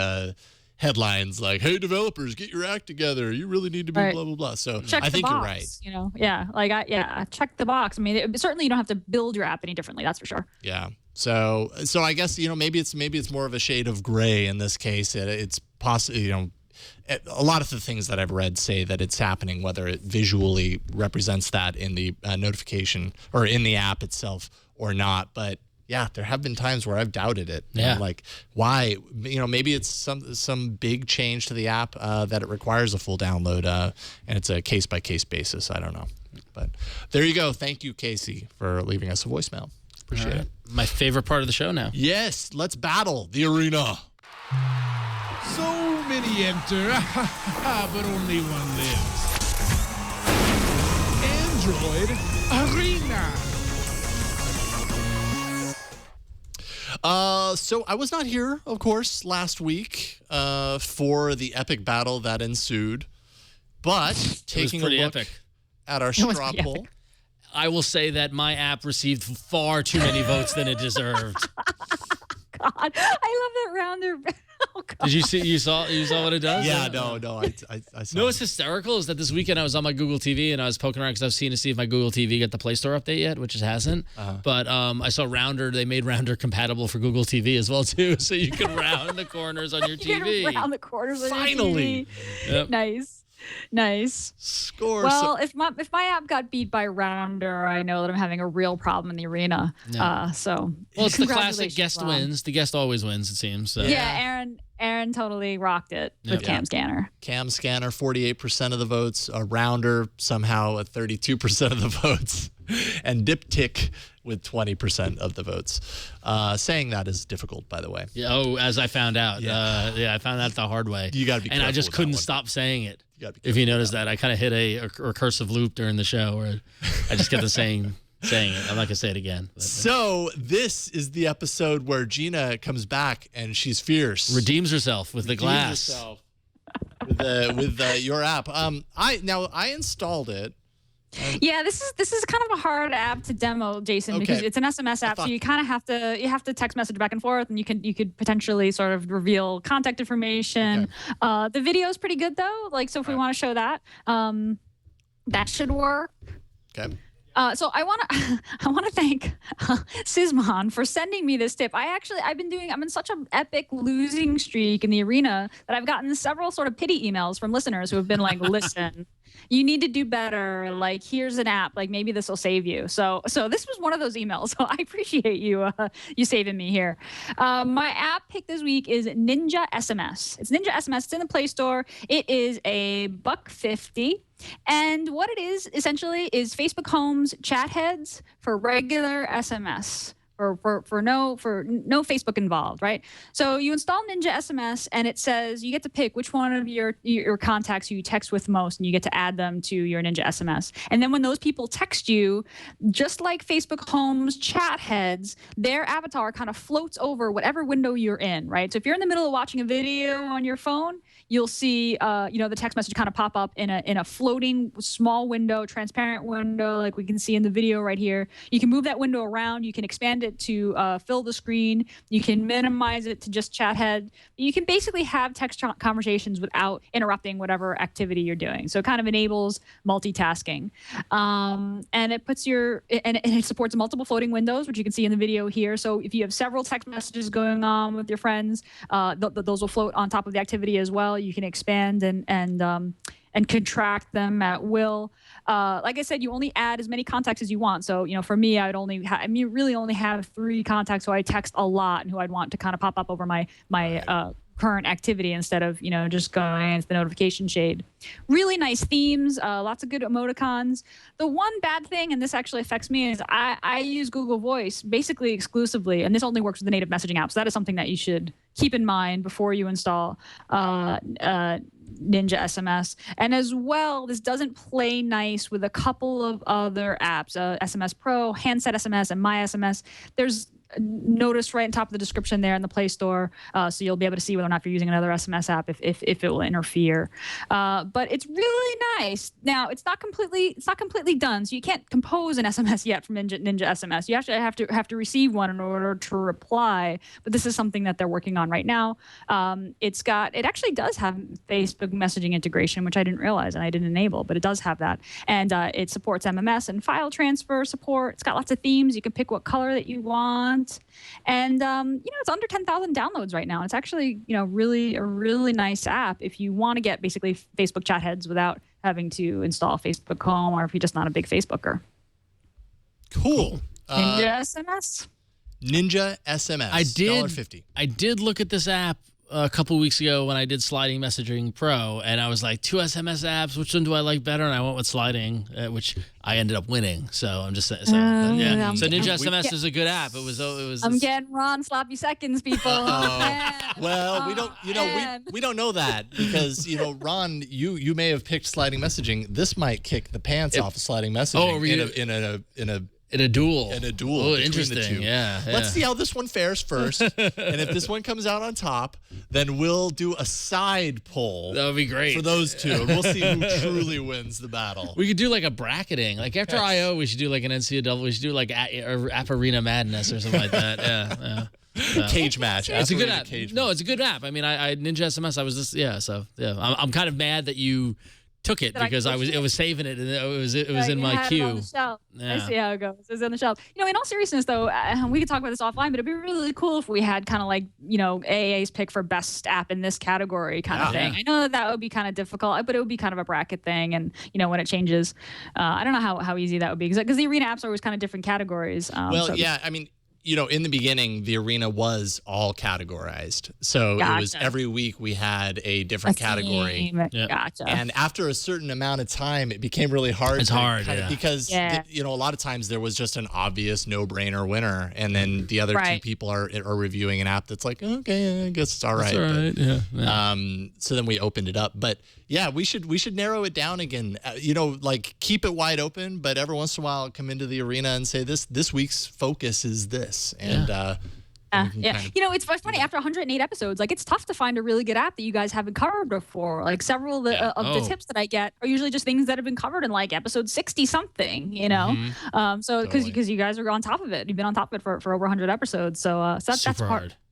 headlines like, "Hey developers, get your act together. You really need to be blah blah blah." So check I think box, you're right. Check the box. I mean, certainly you don't have to build your app any differently. That's for sure. Yeah. So I guess maybe it's more of a shade of gray in this case. It's possibly a lot of the things that I've read say that it's happening, whether it visually represents that in the notification or in the app itself or not. But yeah, there have been times where I've doubted it. Yeah. Like, why? Maybe it's some big change to the app that it requires a full download, and it's a case-by-case basis. I don't know. But there you go. Thank you, Casey, for leaving us a voicemail. Appreciate it. My favorite part of the show now. Yes, let's battle the arena. So many enter, but only one lives. Android Arena. So I was not here, of course, last week for the epic battle that ensued, but taking a look at our straw poll. I will say that my app received far too many votes than it deserved. God, I love that rounder. Oh, God. Did you saw what it does? Yeah, no, I saw. No, what's hysterical is that this weekend I was on my Google TV and I was poking around because I was seeing to see if my Google TV got the Play Store update yet, which it hasn't. But I saw Rounder. They made Rounder compatible for Google TV as well too, so you can round the corners on your TV. You can round the corners on Finally. your TV. Nice. Score. Well, if my app got beat by Rounder, I know that I'm having a real problem in the arena. Yeah. Well, it's the classic guest Ron. wins. The guest always wins, it seems. So. Yeah, Aaron totally rocked it with Cam Scanner. Cam Scanner, 48% of the votes. A Rounder somehow at 32% of the votes. And Diptych with 20% of the votes. Saying that is difficult, by the way. Yeah, as I found out. Yeah. I found out the hard way. You got to be careful. And I just couldn't stop saying it. If you notice that, I kind of hit a recursive loop during the show where I just kept saying it. I'm not going to say it again. But, so this is the episode where Gina comes back and she's fierce. Redeems herself with the glass. With your app. I installed it. Yeah, this is kind of a hard app to demo, Jason, because it's an SMS app, so you kind of have to text message back and forth, and you could potentially sort of reveal contact information. Okay. The video is pretty good though, so if we want to show that, that should work. Okay. So I want to thank Sysmon for sending me this tip. I'm in such an epic losing streak in the arena that I've gotten several sort of pity emails from listeners who have been like, listen, you need to do better. Like, here's an app. Like, maybe this will save you. So this was one of those emails. So I appreciate you saving me here. My app pick this week is Ninja SMS. It's Ninja SMS. It's in the Play Store. It is $1.50. And what it is essentially is Facebook Home's chat heads for regular SMS. For no Facebook involved, right? So you install Ninja SMS, and it says you get to pick which one of your contacts you text with most, and you get to add them to your Ninja SMS. And then when those people text you, just like Facebook Home's chat heads, their avatar kind of floats over whatever window you're in, right? So if you're in the middle of watching a video on your phone, you'll see the text message kind of pop up in a floating small window, transparent window, like we can see in the video right here. You can move that window around. You can expand it to fill the screen. You can minimize it to just chat head. You can basically have text conversations without interrupting whatever activity you're doing. So it kind of enables multitasking. And it puts and it supports multiple floating windows, which you can see in the video here. So if you have several text messages going on with your friends, those will float on top of the activity as well. You can expand and contract them at will. Like I said, you only add as many contacts as you want. So, for me, I would really only have 3 contacts who I text a lot and who I'd want to kind of pop up over my current activity instead of just going into the notification shade. Really nice themes, lots of good emoticons. The one bad thing, and this actually affects me, is I use Google Voice basically exclusively, and this only works with the native messaging app. So that is something that you should keep in mind before you install Ninja SMS. And as well, this doesn't play nice with a couple of other apps, SMS Pro, Handset SMS, and My SMS. There's notice right on top of the description there in the Play Store, so you'll be able to see whether or not you're using another SMS app if it will interfere. But it's really nice. Now it's not completely done, so you can't compose an SMS yet from Ninja SMS. You actually have to receive one in order to reply. But this is something that they're working on right now. It actually does have Facebook messaging integration, which I didn't realize and I didn't enable, but it does have that, and it supports MMS and file transfer support. It's got lots of themes. You can pick what color that you want. And it's under 10,000 downloads right now. It's actually really a really nice app if you want to get basically Facebook chat heads without having to install Facebook Home, or if you're just not a big Facebooker. Cool. Ninja SMS. Ninja SMS. $1.50. I did look at this app a couple weeks ago when I did Sliding Messaging Pro, and I was like, 2 SMS apps, which one do I like better? And I went with Sliding, which I ended up winning. So I'm just saying. So Ninja SMS is a good app. It was. I'm getting Ron sloppy seconds, people. Well, we don't. We don't know that because Ron, you may have picked Sliding Messaging. This might kick the pants off of Sliding Messaging in a duel. Oh, interesting. The two. Yeah. Let's see how this one fares first. And if this one comes out on top, then we'll do a side poll. That would be great. For those two. And we'll see who truly wins the battle. We could do like a bracketing. Like after I.O., we should do like an NCAA. We should do like App Arena Madness or something like that. Yeah. Cage match. It's a good app. No, it's a good app. I mean, I Ninja SMS, I was just, I'm kind of mad that you took it because it was saving it and it was in my queue. On the shelf. Yeah. I see how it goes. It was on the shelf. In all seriousness though, we could talk about this offline, but it'd be really cool if we had kind of like AAA's pick for best app in this category kind of thing. I know that would be kind of difficult, but it would be kind of a bracket thing, and when it changes, I don't know how easy that would be because the arena apps are always kind of different categories. I mean, in the beginning, the arena was all categorized. So it was every week we had a different category. Gotcha. And after a certain amount of time, it became really hard. It's hard, because, a lot of times there was just an obvious no-brainer winner. And then the other two people are reviewing an app that's like, okay, I guess it's all right. That's all right. So then we opened it up. But yeah, we should narrow it down again. Like keep it wide open, but every once in a while come into the arena and say this week's focus is this. And it's funny, after 108 episodes, like it's tough to find a really good app that you guys haven't covered before. Like several of the tips that I get are usually just things that have been covered in like episode 60 something, so because you guys are on top of it, you've been on top of it for over 100 episodes, so that's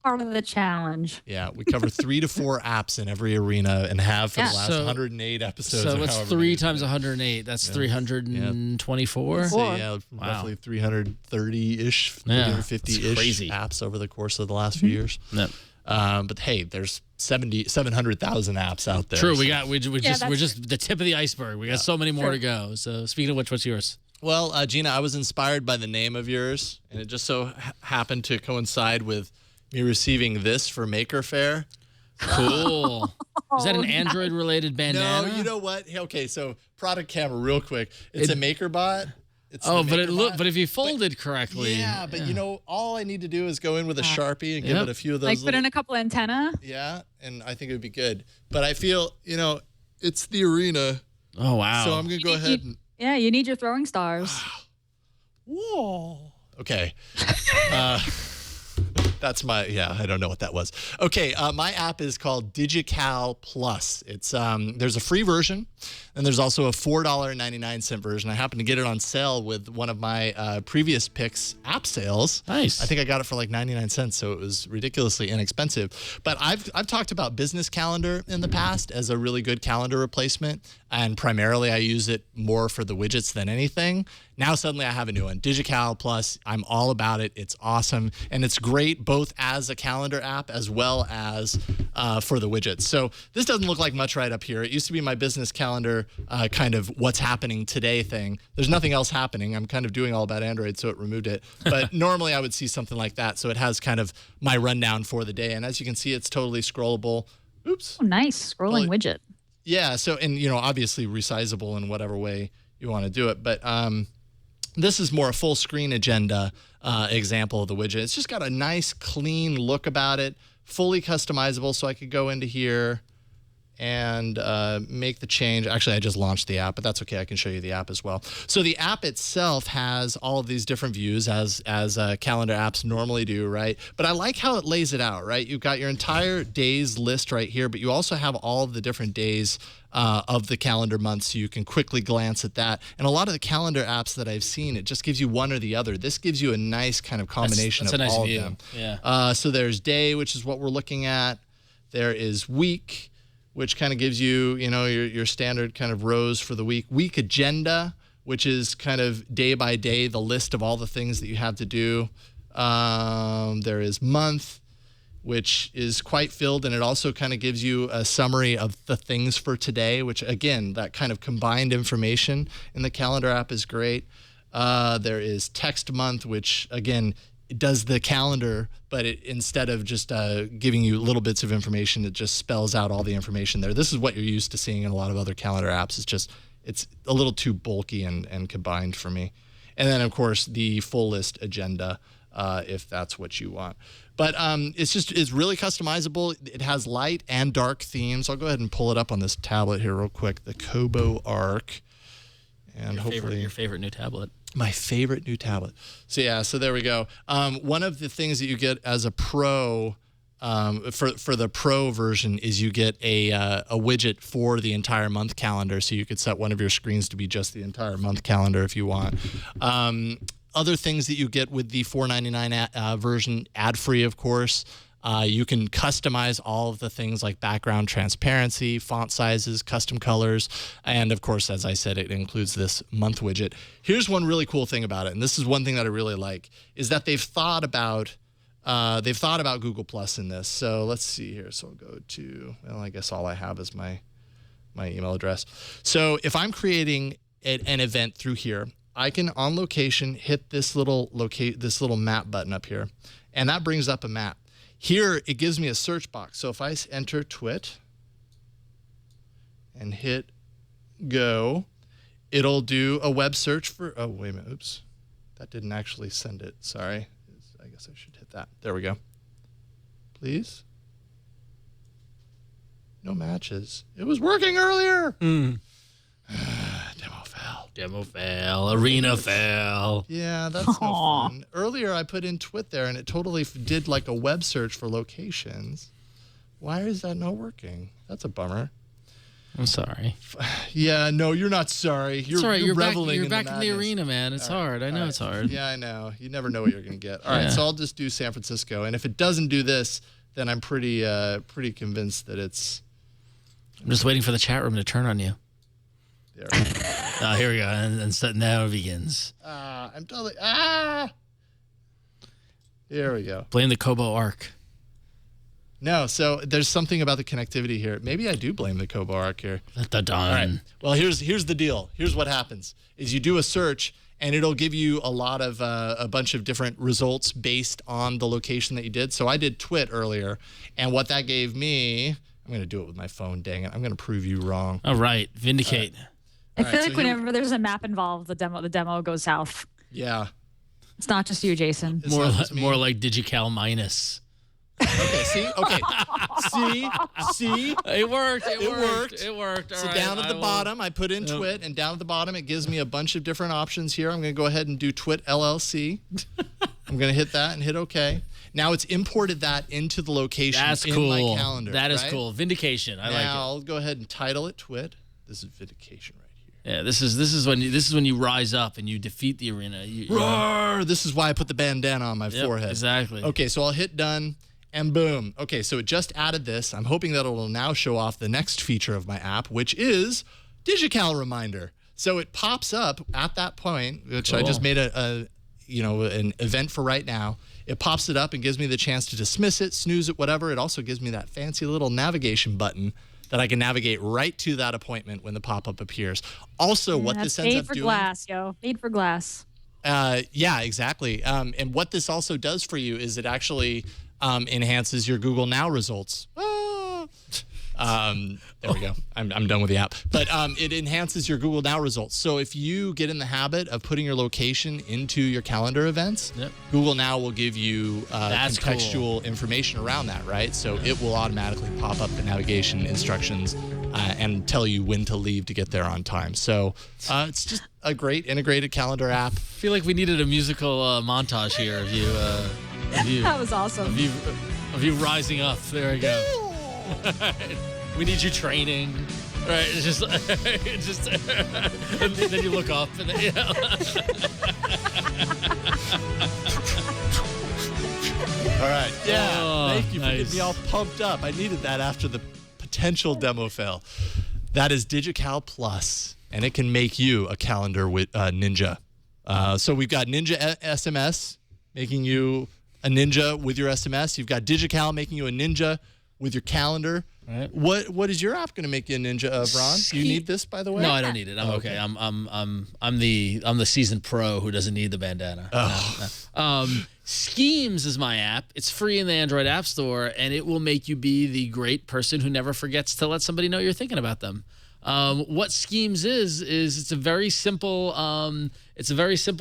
part of the challenge. Yeah, we cover 3 to 4 apps in every arena and have for the last 108 108 episodes. So what's 3 times 108? That's 324. Roughly 330-ish, 350-ish apps over the course of the last few years. But hey, there's 700,000 apps out there. True, we're just the tip of the iceberg. We got so many more to go. So speaking of which, what's yours? Well, Gina, I was inspired by the name of yours, and it just so happened to coincide with me receiving this for Maker Faire. Cool. Is that an Android-related bandana? No, you know what? Okay, so product camera, real quick. It's a MakerBot. But if you fold it correctly. Yeah, but all I need to do is go in with a Sharpie and give it a few of those. Like put in a couple antenna. Yeah, and I think it would be good. But I feel, it's the arena. Oh, wow. So I'm going to go ahead and... Yeah, you need your throwing stars. Whoa. Okay. That's I don't know what that was. Okay, my app is called Digical Plus. It's there's a free version, and there's also a $4.99 version. I happened to get it on sale with one of my previous picks app sales. Nice. I think I got it for like 99 cents, so it was ridiculously inexpensive. But I've talked about Business Calendar in the past as a really good calendar replacement, and primarily I use it more for the widgets than anything. Now suddenly I have a new one, DigiCal Plus. I'm all about it. It's awesome. And it's great both as a calendar app as well as for the widgets. So this doesn't look like much right up here. It used to be my business calendar kind of what's happening today thing. There's nothing else happening. I'm kind of doing all about Android, so it removed it. But normally I would see something like that. So it has kind of my rundown for the day. And as you can see, it's totally scrollable. Oops. Oh, nice. Scrolling widget. Yeah. So, and, obviously resizable in whatever way you want to do it. But this is more a full screen agenda example of the widget. It's just got a nice, clean look about it, fully customizable. So I could go into here and make the change. Actually, I just launched the app, but that's okay. I can show you the app as well. So the app itself has all of these different views as calendar apps normally do, right? But I like how it lays it out, right? You've got your entire days list right here, but you also have all of the different days of the calendar month, so you can quickly glance at that. And a lot of the calendar apps that I've seen, it just gives you one or the other. This gives you a nice kind of combination that's of a nice all view. of them. Yeah. So there's day, which is what we're looking at. There is week, which kind of gives you, your standard kind of rows for the week. Week agenda, which is kind of day by day, the list of all the things that you have to do. There is month, which is quite filled, and it also kind of gives you a summary of the things for today, which, again, that kind of combined information in the calendar app is great. There is text month, which, again, it does the calendar, but instead of just giving you little bits of information, it just spells out all the information there. This is what you're used to seeing in a lot of other calendar apps. It's a little too bulky and combined for me. And then, of course, the full list agenda, if that's what you want. But it's really customizable. It has light and dark themes. I'll go ahead and pull it up on this tablet here real quick, the Kobo Arc. And hopefully your favorite new tablet. My favorite new tablet. So there we go. One of the things that you get as a pro, for the pro version, is you get a widget for the entire month calendar. So you could set one of your screens to be just the entire month calendar if you want. Other things that you get with the $4.99 version, ad-free, of course. You can customize all of the things like background transparency, font sizes, custom colors, and of course, as I said, it includes this month widget. Here's one really cool thing about it, and this is one thing that I really like, is that they've thought about Google Plus in this. So let's see here. So I'll go to, well, I guess all I have is my email address. So if I'm creating an event through here, I can, on location, hit this little map button up here, and that brings up a map. Here, it gives me a search box. So if I enter twit and hit go, it'll do a web search for, oh, wait a minute, oops. That didn't actually send it, sorry. I guess I should hit that. There we go. Please. No matches. It was working earlier. Demo fail. Arena fail. Yeah, that's no fun. Earlier, I put in twit there, and it totally did like a web search for locations. Why is that not working? That's a bummer. I'm sorry. Yeah, no, you're not sorry. You're reveling you're in back the in the arena, man. It's hard. I know it's hard. Yeah, I know. You never know what you're going to get. All right, so I'll just do San Francisco, and if it doesn't do this, then I'm pretty convinced that it's... I'm just waiting for the chat room to turn on you. There. Here we go, and now it begins. I'm totally... Here we go. Blame the Kobo Arc. No, so there's something about the connectivity here. Maybe I do blame the Kobo Arc here. All right. Well, here's the deal. Here's what happens: is you do a search, and it'll give you a lot of a bunch of different results based on the location that you did. So I did twit earlier, and what that gave me, I'm going to do it with my phone. Dang it! I'm going to prove you wrong. All right, vindicate. I feel like whenever there's a map involved, the demo goes south. Yeah. It's not just you, Jason. More like DigiCal minus. Okay, see? Okay. See? It worked. It worked. So down at the bottom, I put in twit, and down at the bottom, it gives me a bunch of different options here. I'm going to go ahead and do twit LLC. I'm going to hit that and hit OK. Now it's imported that into the location in my calendar. That is cool. Vindication. I like it. Now I'll go ahead and title it twit. This is vindication right here. Yeah, this is when you rise up and you defeat the arena. Roar! This is why I put the bandana on my forehead. Exactly. Okay, so I'll hit done. And boom. Okay, so it just added this. I'm hoping that it will now show off the next feature of my app, which is DigiCal Reminder. So it pops up at that point, which I just made an event for right now. It pops it up and gives me the chance to dismiss it, snooze it, whatever. It also gives me that fancy little navigation button that I can navigate right to that appointment when the pop-up appears. Also, what this ends up doing... Made for glass, yo. Made for glass. Yeah, exactly. And what this also does for you is it actually enhances your Google Now results. There we go. I'm done with the app. But it enhances your Google Now results. So if you get in the habit of putting your location into your calendar events, Google Now will give you contextual information around that, right? So it will automatically pop up the navigation instructions and tell you when to leave to get there on time. So it's just a great integrated calendar app. I feel like we needed a musical montage here of you. That was awesome. Of you rising up. There we go. We need you training. Right, it's just and then you look up and then, All right. Yeah. Thank you for nice. getting me all pumped up. I needed that after the potential demo fail. That is Digical Plus, and it can make you a calendar with ninja. So we've got Ninja SMS making you a ninja with your SMS. You've got Digical making you a ninja with your calendar. Right. What is your app going to make you a ninja of, Ron? Do you need this, by the way? No, I don't need it. I'm okay. I'm the seasoned pro who doesn't need the bandana. No. Schemes is my app. It's free in the Android App Store, and it will make you be the great person who never forgets to let somebody know you're thinking about them. What Schemes is it's a very simple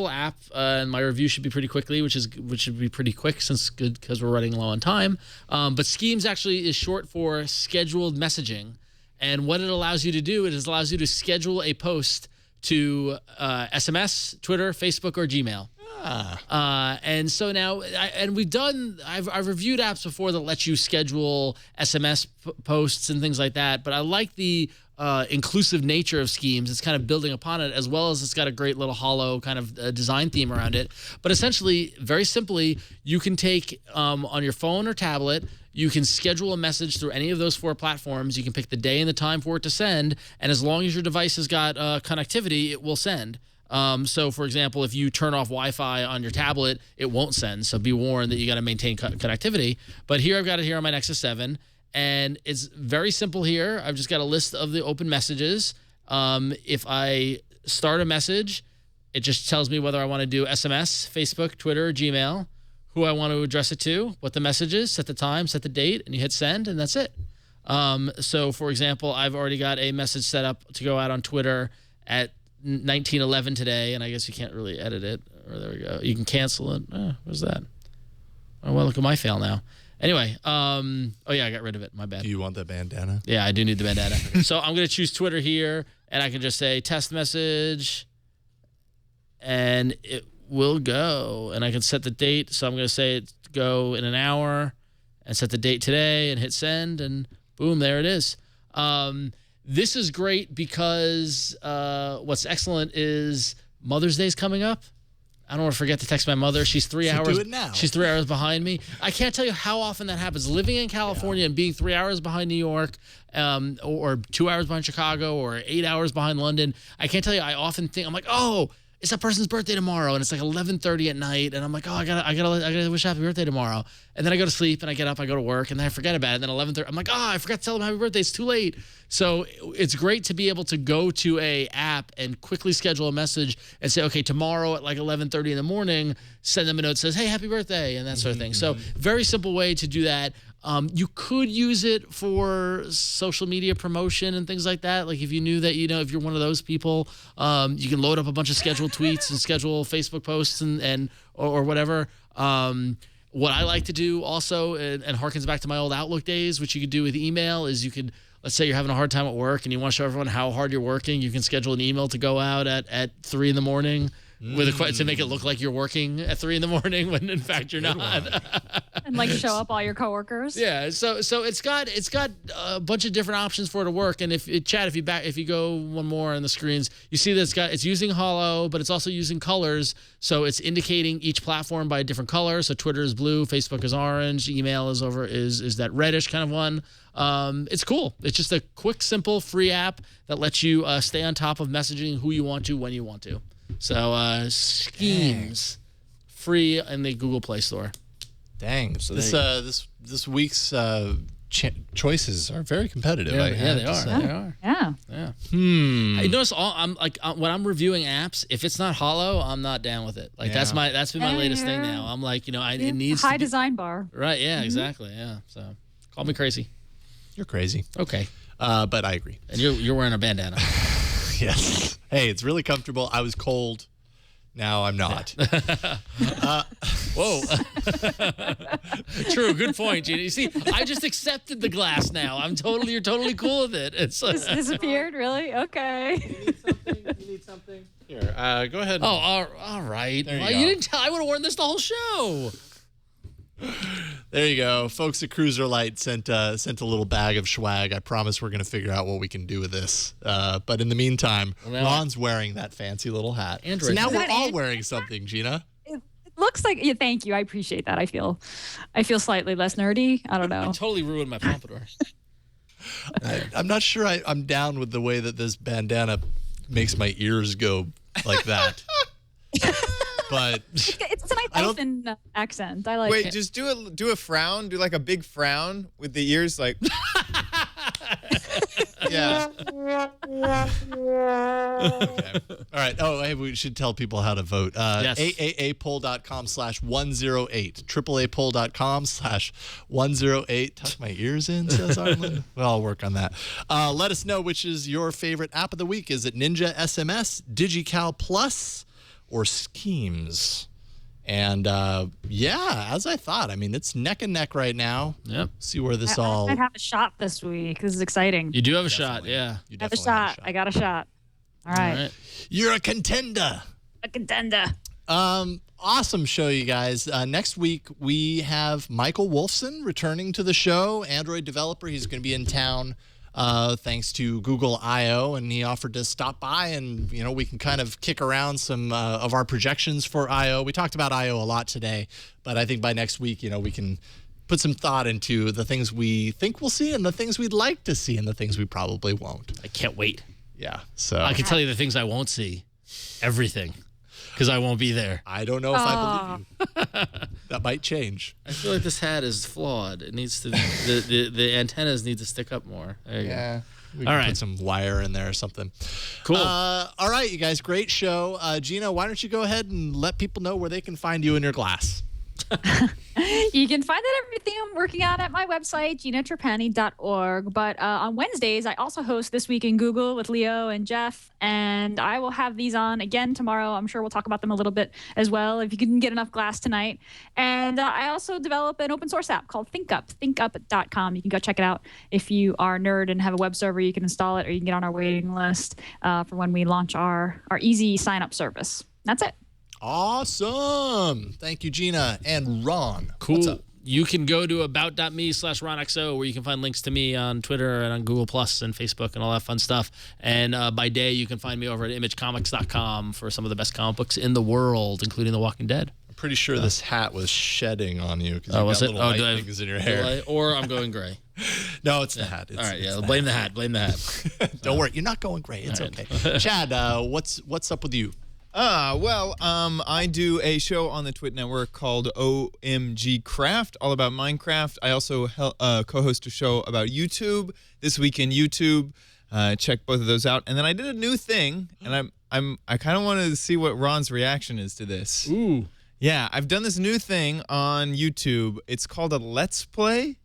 app, and my review should be pretty quickly, which should be pretty quick because we're running low on time. But Schemes actually is short for scheduled messaging, and what it allows you to do is it allows you to schedule a post to SMS, Twitter, Facebook, or Gmail. And so now, I've reviewed apps before that let you schedule SMS posts and things like that, but I like the inclusive nature of Schemes. It's kind of building upon it, as well as it's got a great little hollow kind of design theme around it. But essentially, very simply, you can take on your phone or tablet, you can schedule a message through any of those 4 platforms. You can pick the day and the time for it to send, and as long as your device has got connectivity, it will send. So, for example, if you turn off Wi-Fi on your tablet, it won't send. So be warned that you got to maintain connectivity. But here I've got it here on my Nexus 7. And it's very simple here. I've just got a list of the open messages. If I start a message, it just tells me whether I want to do SMS, Facebook, Twitter, or Gmail, who I want to address it to, what the message is, set the time, set the date, and you hit send, and that's it. So, for example, I've already got a message set up to go out on Twitter at 19:11 today, and I guess you can't really edit it. Or there we go. You can cancel it. What's that? Oh, well, look at my fail now. Anyway, oh yeah, I got rid of it. My bad. Do you want the bandana? Yeah, I do need the bandana. So I'm going to choose Twitter here, and I can just say test message, and it will go. And I can set the date. So I'm going to say it go in an hour, and set the date today, and hit send, and boom, there it is. This is great because what's excellent is Mother's Day is coming up. I don't want to forget to text my mother. She's 3 hours. Do it now. She's 3 hours behind me. I can't tell you how often that happens. Living in California and being 3 hours behind New York, or 2 hours behind Chicago, or 8 hours behind London. I can't tell you. I often think I'm like, oh, it's that person's birthday tomorrow, and it's like 11:30 at night, and I'm like, oh, I gotta wish happy birthday tomorrow, and then I go to sleep, and I get up, I go to work, and then I forget about it, and then 11:30, I'm like, oh, I forgot to tell them happy birthday, it's too late. So it's great to be able to go to a app and quickly schedule a message and say, okay, tomorrow at like 11:30 in the morning, send them a note that says, hey, happy birthday, and that sort of thing. So very simple way to do that. You could use it for social media promotion and things like that. Like if you knew that, if you're one of those people, you can load up a bunch of scheduled tweets and schedule Facebook posts or whatever. What I like to do also, and harkens back to my old Outlook days, which you could do with email, is you could, let's say you're having a hard time at work and you want to show everyone how hard you're working. You can schedule an email to go out at 3 in the morning to make it look like you're working at 3 a.m. when in fact you're not. And like show up all your coworkers. Yeah, so it's got a bunch of different options for it to work. And if you go one more on the screens, you see that it's using holo, but it's also using colors. So it's indicating each platform by a different color. So Twitter is blue, Facebook is orange, email is that reddish kind of one. It's cool. It's just a quick, simple, free app that lets you stay on top of messaging who you want to when you want to. So Schemes, free in the Google Play Store. Dang. So this week's choices are very competitive. They are. They are. Yeah. Yeah. I notice I'm like when I'm reviewing apps, if it's not holo, I'm not down with it. Like that's been my latest thing now. I'm like, it needs high design bar. Right. Yeah. Exactly. Yeah. So call me crazy. You're crazy. Okay. But I agree. And you're wearing a bandana. Yes. Hey, it's really comfortable. I was cold. Now I'm not. Whoa. True. Good point, Gina. You see, I just accepted the glass now. You're totally cool with it. It's disappeared, really? Okay. You need something? Here, go ahead. Oh, all right. You didn't tell. I would have worn this the whole show. There you go. Folks at Cruiser Light sent a little bag of swag. I promise we're going to figure out what we can do with this. But in the meantime, Ron's wearing that fancy little hat. Android. So now we're all wearing something, Gina. It looks like, thank you. I appreciate that. I feel slightly less nerdy. I don't know. I totally ruined my pompadour. I'm not sure I'm down with the way that this bandana makes my ears go like that. But it's a nice elfin accent. I like it. Wait, just do a frown. Do like a big frown with the ears, like. Yeah. Okay. All right. Oh, hey, we should tell people how to vote. Yes. AAApoll.com/108. AAApoll.com/108. Tuck my ears in, says Arlen. Well, I'll work on that. Let us know which is your favorite app of the week. Is it Ninja SMS, DigiCal Plus, or Schemes? And as I thought, I mean, it's neck and neck right now. Yep. See where this I all. might have a shot this week. This is exciting. You do have a shot, yeah. You I have a definitely shot. I got a shot. All right. You're a contender. A contender. Awesome show, you guys. Next week, we have Michael Wolfson returning to the show, Android developer. He's going to be in town thanks to Google I.O., and he offered to stop by and, we can kind of kick around some of our projections for I.O. We talked about I.O. a lot today, but I think by next week, we can put some thought into the things we think we'll see and the things we'd like to see and the things we probably won't. I can't wait. Yeah. So I can tell you the things I won't see. Everything. Because I won't be there. I don't know if I believe you. That might change. I feel like this hat is flawed. It needs to the antennas need to stick up more. There you go. We can put some wire in there or something. Cool. All right, you guys, great show. Gina, why don't you go ahead and let people know where they can find you in your glass? You can find out everything I'm working on at my website, ginatrapani.org. But on Wednesdays, I also host This Week in Google with Leo and Jeff. And I will have these on again tomorrow. I'm sure we'll talk about them a little bit as well, if you can get enough glass tonight. And I also develop an open source app called ThinkUp, thinkup.com. You can go check it out. If you are a nerd and have a web server, you can install it, or you can get on our waiting list for when we launch our easy sign-up service. That's it. Awesome. Thank you, Gina and Ron. Cool. What's up? You can go to about.me/RonXO, where you can find links to me on Twitter and on Google Plus and Facebook and all that fun stuff. And by day, you can find me over at imagecomics.com for some of the best comic books in the world, including The Walking Dead. I'm pretty sure this hat was shedding on you because was you've it? got little white things in your hair. Or I'm going gray. No, it's the hat. All right, blame the hat. Blame the hat. Don't worry. You're not going gray. It's okay. Chad, what's up with you? I do a show on the Twit Network called OMG Craft, all about Minecraft. I also co-host a show about YouTube, This Week in YouTube. Check both of those out. And then I did a new thing, and I kind of wanted to see what Ron's reaction is to this. Ooh. Yeah, I've done this new thing on YouTube. It's called a Let's Play.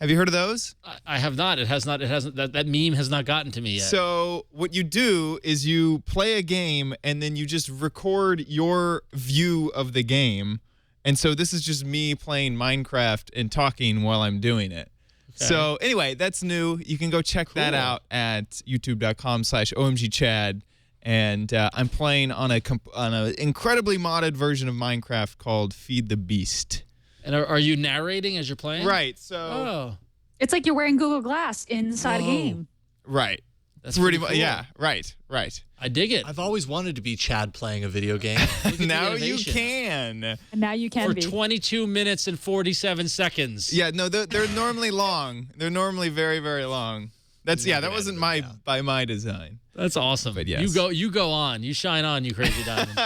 Have you heard of those? I have not. It hasn't. That meme has not gotten to me yet. So what you do is you play a game and then you just record your view of the game. And so this is just me playing Minecraft and talking while I'm doing it. Okay. So anyway, that's new. You can go check that out at youtube.com/OMGChad. and I'm playing on a incredibly modded version of Minecraft called Feed the Beast. And are you narrating as you're playing? Right. So it's like you're wearing Google Glass inside a game. Right. That's pretty cool. Yeah. Right. I dig it. I've always wanted to be Chad playing a video game. Now you can. And now you can for be. 22 minutes and 47 seconds. Yeah. No, they're normally long. They're normally very, very long. That wasn't by my design. That's awesome. But yes. You go on. You shine on, you crazy diamond.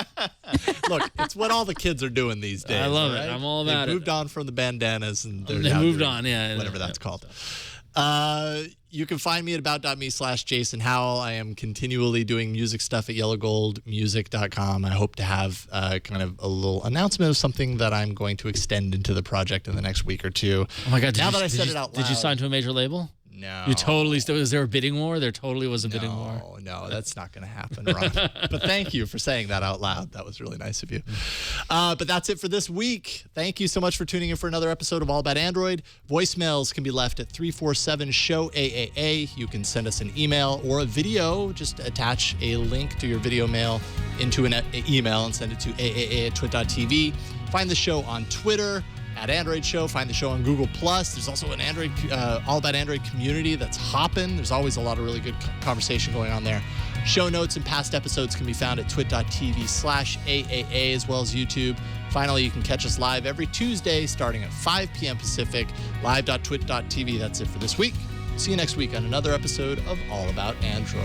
Look, it's what all the kids are doing these days. I love right? it. I'm all about They it. moved on from the bandanas and they moved on. Yeah, whatever that's called. You can find me at about.me/Jason Howell. I am continually doing music stuff at yellowgoldmusic.com. I hope to have kind of a little announcement of something that I'm going to extend into the project in the next week or two. Oh my God! Now that I said it out loud. Did you sign to a major label? No. You totally. Was there a bidding war? There totally was a bidding war. No, that's not going to happen, Ron. But thank you for saying that out loud. That was really nice of you. But that's it for this week. Thank you so much for tuning in for another episode of All About Android. Voicemails can be left at 347-SHOW-AAA. You can send us an email or a video. Just attach a link to your video mail into an email and send it to aaa@twit.tv. Find the show on Twitter at Android Show. Find the show on Google+. There's also an Android, All About Android community that's hopping. There's always a lot of really good conversation going on there. Show notes and past episodes can be found at twit.tv/AAA as well as YouTube. Finally, you can catch us live every Tuesday starting at 5 p.m. Pacific, live.twit.tv. That's it for this week. See you next week on another episode of All About Android.